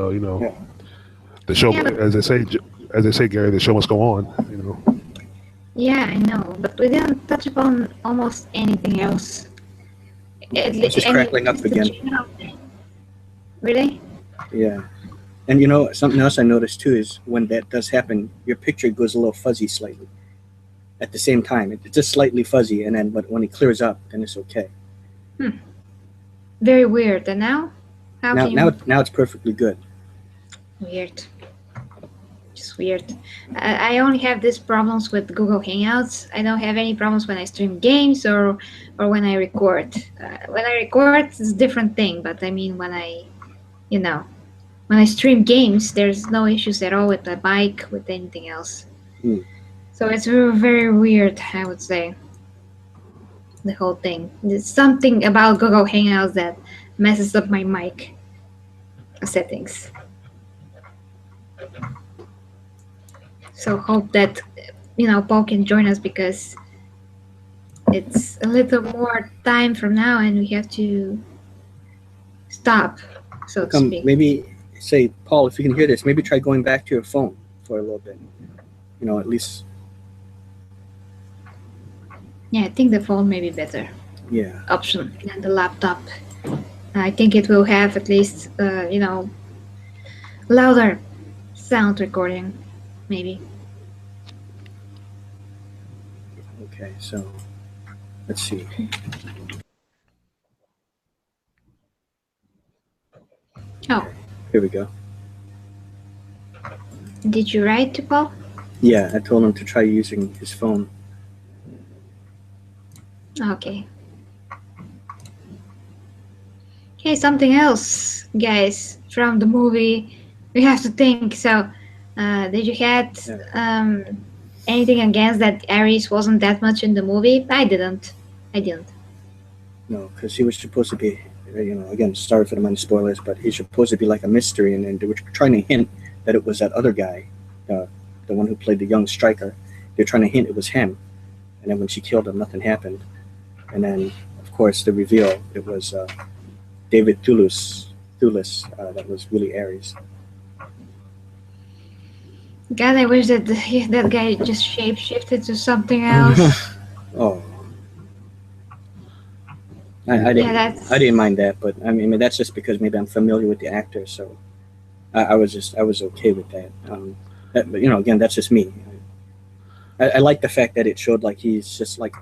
the show, as they say, Gary, the show must go on. Yeah, I know, but we didn't touch upon almost anything else. It's just crackling up again. Really? Yeah. And you know, something else I noticed too is when that does happen, your picture goes a little fuzzy slightly. At the same time, it's just slightly fuzzy, and then but when it clears up, then it's okay. Hmm. Very weird. And now? How Now, can you... now it's perfectly good. Weird. Just weird. I only have these problems with Google Hangouts. I don't have any problems when I stream games or when I record. When I record, it's a different thing. But I mean, you know, when I stream games, there's no issues at all with the mic, with anything else. Hmm. So it's very weird, I would say, the whole thing. There's something about Google Hangouts that messes up my mic settings. So hope that Paul can join us because it's a little more time from now and we have to stop, so to speak. Maybe say, Paul, if you can hear this, maybe try going back to your phone for a little bit. At least. Yeah, I think the phone may be better. Yeah. Option than the laptop. I think it will have at least louder sound recording, maybe. Okay, so let's see. Oh. Here we go. Did you write to Paul? Yeah, I told him to try using his phone. Okay. Okay, something else, guys, from the movie. We have to think. So, did you had anything against that Ares wasn't that much in the movie? I didn't. No, because he was supposed to be, again, sorry for the minor spoilers, but he's supposed to be like a mystery, and then they were trying to hint that it was that other guy, the one who played the young striker. They're trying to hint it was him, and then when she killed him, nothing happened. And then, of course, the reveal, it was David Thewlis, that was really Ares. God, I wish that that guy just shapeshifted to something else. Oh. I didn't mind that, but I mean that's just because maybe I'm familiar with the actor, so I was okay with that. But again, that's just me. I like the fact that it showed like he's just like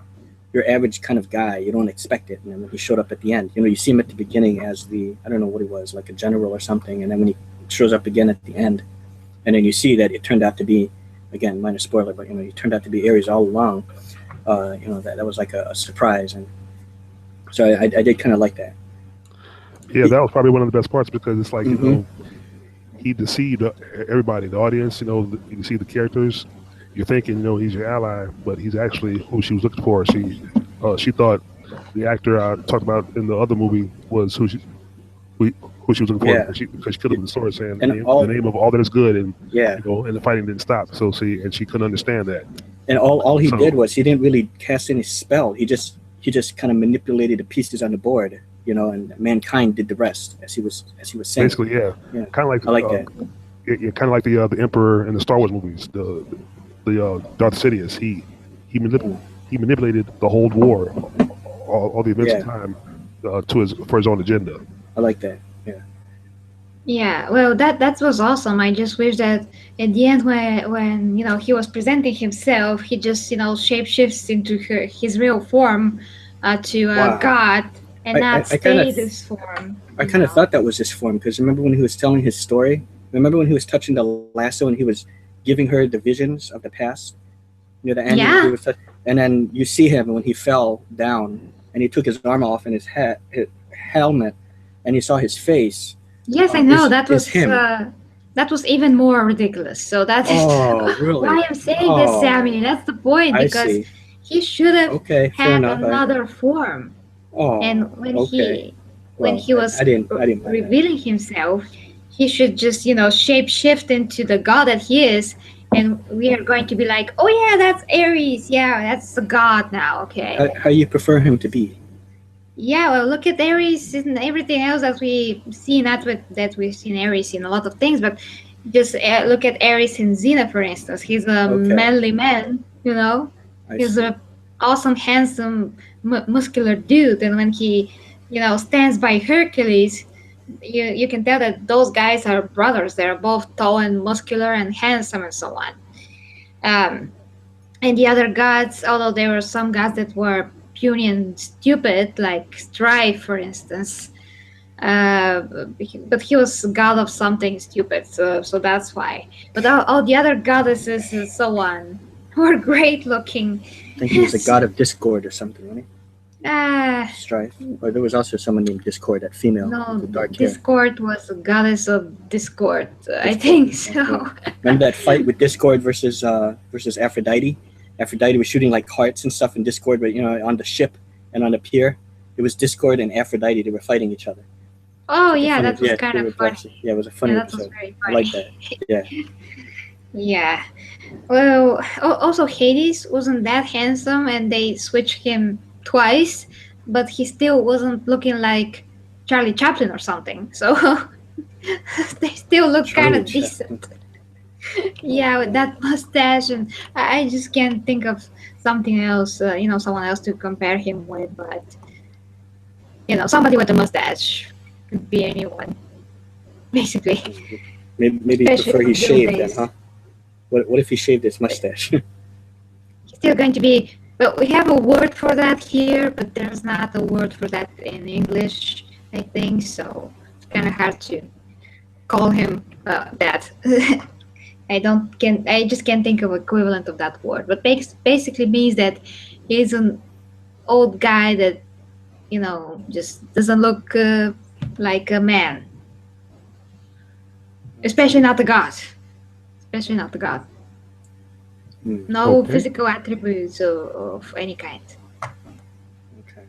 your average kind of guy. You don't expect it, and then when he showed up at the end, you see him at the beginning as I don't know what he was, like a general or something, and then when he shows up again at the end, and then you see that it turned out to be, again, minor spoiler, but he turned out to be Ares all along. That was like a surprise, and so I did kind of like that. Yeah, that was probably one of the best parts because it's like he deceived everybody, the audience. You see the characters. You're thinking, he's your ally, but he's actually who she was looking for. She thought the actor I talked about in the other movie was who she was looking for because she could have been sword saying the name of all that is good, and and the fighting didn't stop. So and she couldn't understand that. And all he did was he didn't really cast any spell. He just kind of manipulated the pieces on the board, and mankind did the rest, as he was saying. Basically, yeah. Kind of like I like that. Yeah, kind of like the Emperor in the Star Wars movies, the Darth Sidious. He manipulated the whole war, all the events of time, for his own agenda. I like that. Yeah. Yeah, well, that was awesome. I just wish that at the end, when he was presenting himself, he just shapeshifts into his real form to God, and not stay this form. I kind of thought that was his form because remember when he was telling his story? Remember when he was touching the lasso and he was giving her the visions of the past? The ending. Yeah. And then you see him when he fell down and he took his arm off and his helmet, and you saw his face. Yes, I know. That was him. That was even more ridiculous. So that is really? why I'm saying this, Sammy. That's the point, because he should have had another form. And when he was revealing himself, he should just shape shift into the god that he is, and we are going to be like, oh yeah, that's Ares. Yeah, that's the god now. Okay. How you prefer him to be? Yeah, well, look at Ares and everything else that we see. Not that we've seen Ares in a lot of things, but just look at Ares in Xena, for instance. He's a manly man, He's a awesome, handsome, muscular dude. And when he, stands by Hercules, you can tell that those guys are brothers. They're both tall and muscular and handsome and so on. And the other gods, although there were some gods that were puny and stupid, like Strife, for instance. But he was god of something stupid, so that's why. But all the other goddesses and so on were great looking. I think he was a god of discord or something, wasn't he? Strife. Or there was also someone named Discord, that female No, with dark hair. Discord was a goddess of discord. I think so. Okay. Remember that fight with Discord versus Aphrodite? Aphrodite was shooting like hearts and stuff, and Discord, but on the ship and on the pier, it was Discord and Aphrodite. They were fighting each other. Oh yeah, that was kind they of were funny. boxing. Yeah, it was a funny Yeah, that was episode. very I funny. like that. Yeah. Yeah. Well, also Hades wasn't that handsome, and they switched him twice, but he still wasn't looking like Charlie Chaplin or something. So they still look kind of Charlie decent. Yeah, with that mustache, and I just can't think of something else, someone else to compare him with, but somebody with a mustache could be anyone, basically. Maybe you Especially prefer he these shaved then, days. huh? What if he shaved his mustache? He's still going to be. Well, we have a word for that here, but there's not a word for that in English, I think. So it's kind of hard to call him that. I just can't think of equivalent of that word. But basically means that he's an old guy that just doesn't look like a man. Especially not the god. Especially not the god. No Okay. physical attributes of any kind, Okay.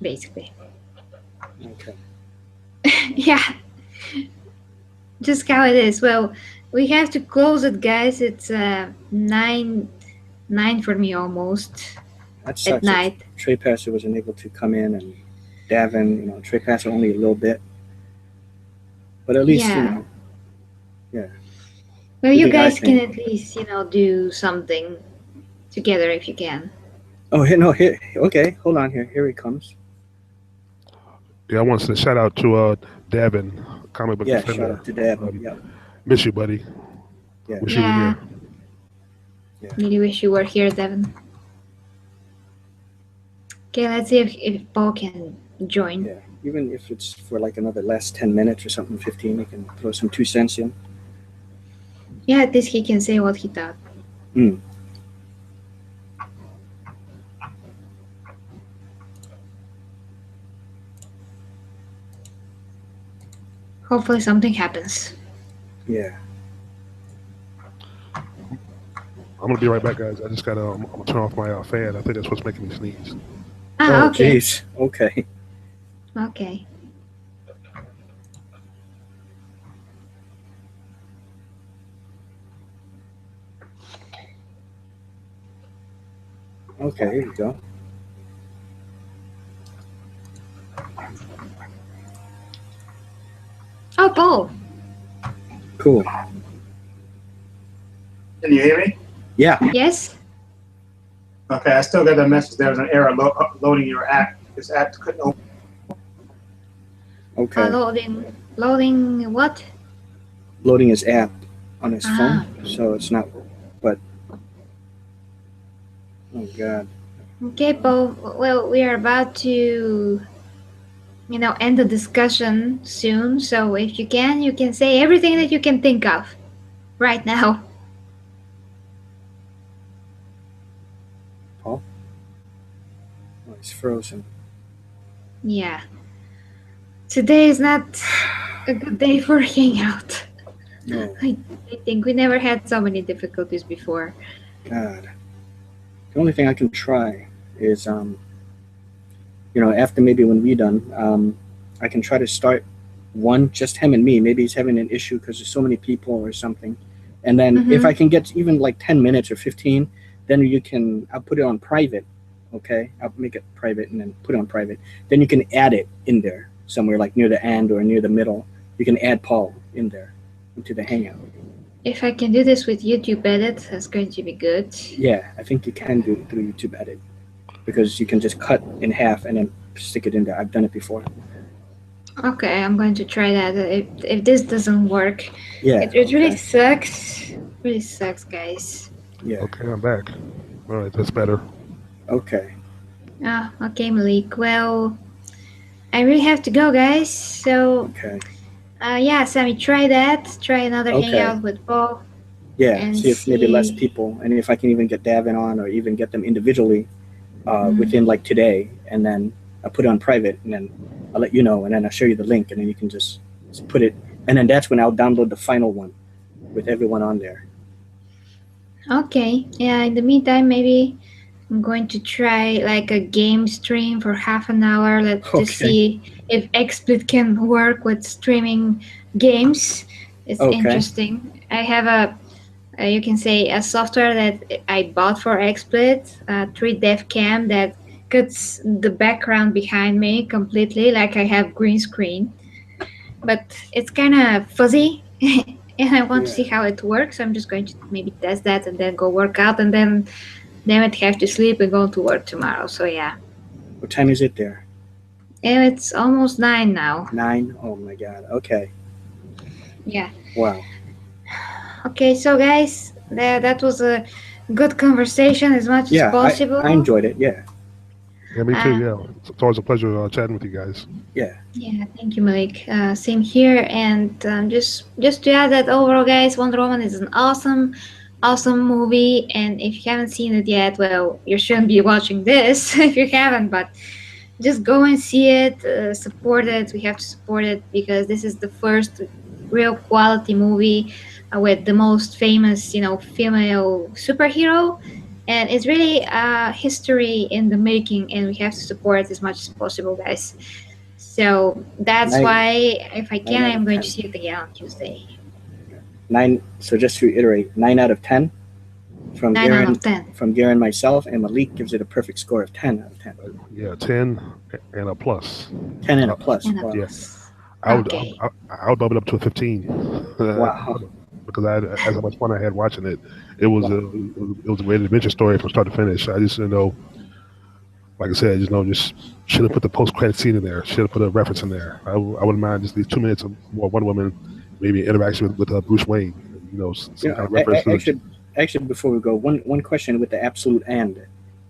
basically. Okay. Yeah. Just how it is. Well, we have to close it, guys. It's 9 for me almost That at sucks. night. Trey Passer wasn't able to come in, and Davin, Trey Passer only a little bit. But at least, Yeah. yeah. Well, What you do you guys guys can think? at least, do something together if you can. Oh, here. Okay, hold on here. Here he comes. Yeah, I want to shout out to Davin, comic book Yeah, defender. shout out to Davin. Yeah. Miss you, buddy. Yeah. Wish you were Yeah. here. Really wish you were here, Devin. Okay, let's see if Paul can join. Yeah. Even if it's for like another last 10 minutes or something, 15, he can throw some 2 cents in. Yeah, at least he can say what he thought. Hopefully something happens. Yeah. I'm gonna be right back, guys. I just gotta. I'm gonna turn off my fan. I think that's what's making me sneeze. Ah, okay. Jeez. Okay. Okay. Okay, here we go. Oh, Paul. Cool. Can you hear me? Yeah. Yes? Okay, I still got the message. There was an error loading your app. This app couldn't open. Okay. Loading what? Loading his app on his Ah. phone, so it's not. But oh god. Okay, Paul. Well, we are about to, end the discussion soon. So if you can say everything that you can think of right now. Paul. Oh, he's frozen. Yeah. Today is not a good day for hangout. No. I think we never had so many difficulties before. God. The only thing I can try is, after maybe when we're done, I can try to start one, just him and me. Maybe he's having an issue because there's so many people or something. And then if I can get even like 10 minutes or 15, then I'll put it on private. Okay. I'll make it private and then put it on private. Then you can add it in there somewhere like near the end or near the middle. You can add Paul in there into the Hangout. If I can do this with YouTube Edit, that's going to be good. Yeah, I think you can do it through YouTube Edit because you can just cut in half and then stick it in there. I've done it before. Okay, I'm going to try that. If this doesn't work, Yeah. it really Okay. sucks. Really sucks, guys. Yeah. Okay, I'm back. All right, that's better. Okay. Ah, okay, Malik. Well, I really have to go, guys. So, Okay. yeah, Sammy, try that. Try another Okay. hangout with Paul Yeah. and See if maybe less see. people, and if I can even get Davin on, or even get them individually Mm, within like today, and then I put it on private, and then I'll let you know, and then I'll show you the link, and then you can just put it, and then that's when I'll download the final one with everyone on there. okay. Yeah. In the meantime, maybe I'm going to try like a game stream for half an hour. Let to Okay. see if XSplit can work with streaming games. It's Okay. interesting. I have you can say a software that I bought for XSplit, 3 Dev Cam that cuts the background behind me completely, like I have green screen. But it's kind of fuzzy, and I want to Yeah. see how it works. I'm just going to maybe test that and then go work out, and then damn it, have to sleep and go to work tomorrow. So yeah, What time is it there? and it's almost 9 now. 9. Oh my God. Okay. Yeah. Wow. Okay, so guys, that was a good conversation as much as Yeah. I possible. enjoyed it. Yeah. Yeah, me too. Uh, Yeah, it's always a pleasure chatting with you guys. Yeah. Yeah, thank you, Malik. Same here. And just to add that overall, guys, Wonder Woman is an awesome, awesome movie. And if you haven't seen it yet, well, you shouldn't be watching this if you haven't. But just go and see it, support it. We have to support it because this is the first real quality movie with the most famous, female superhero. And it's really history in the making, and we have to support it as much as possible, guys. So that's Nine. why, if I 9 can, out I'm of going to 10. see it again on Tuesday. 9. So just to reiterate, 9 out of 10 from 9 out of Garen, 10. from Garen myself, and Malik gives it a perfect score of 10 out of 10. Yeah, 10 and a plus. 10 and Uh, a plus. And a Wow. yeah, plus. I would Okay. I would bump it up to a 15 Wow. because I had as much fun I had watching it. Wow. It was a great adventure story from start to finish. I just like I said, just should have put the post credit scene in there. Should have put a reference in there. I wouldn't mind just these 2 minutes of more Wonder Woman, maybe interaction with Bruce Wayne. You Some know, kind of reference to the. actually, before we go, one question with the absolute and.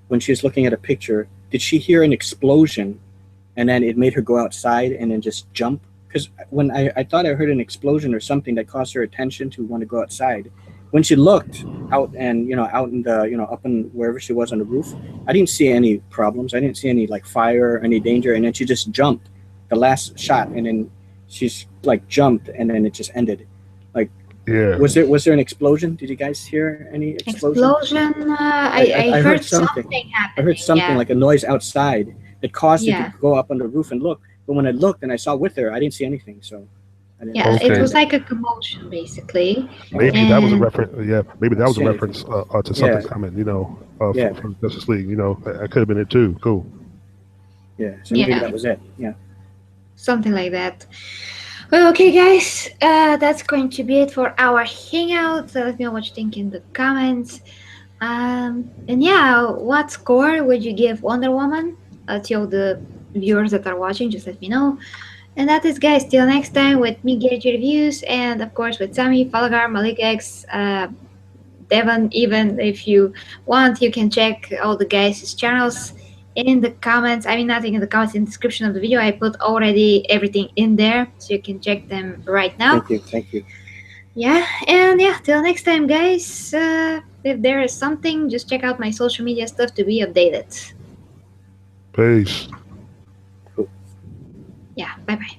When she was looking at a picture, did she hear an explosion, and then it made her go outside and then just jump? Because when I thought I heard an explosion or something that caused her attention to want to go outside. When she looked out and out in the up in wherever she was on the roof, I didn't see any problems. I didn't see any like fire or any danger, and then she just jumped the last shot, and then she's like jumped, and then it just ended. Like, Yeah, was there an explosion? Did you guys hear any explosion? Explosion. I I heard heard something. something I heard happening. something Yeah. like a noise outside that caused her to Yeah. go up on the roof and look. But when I looked and I saw with her, I didn't see anything. So I didn't Yeah. It understand okay. was that. like a commotion, basically. Maybe that was a And reference. Yeah, maybe I that didn't was a see anything. reference to something Yeah, coming. yeah, From Justice League. That could have been it too. Cool. yeah. So maybe that yeah, was it. Yeah. something like that. Well, okay, guys. That's going to be it for our hangout. So let me know what you think in the comments. And yeah, what score would you give Wonder Woman? To all the viewers that are watching, just let me know. And that is, guys, till next time with me, Gary Reviews, and of course with Sammy, Falagar, Malik X, Devon. Even if you want, you can check all the guys' channels in the comments. I mean, nothing in the comments, in the description of the video. I put already everything in there, so you can check them right now. Thank you. Thank you. Yeah, and yeah, till next time, guys. If there is something, just check out my social media stuff to be updated. Peace. Cool. Yeah, bye bye.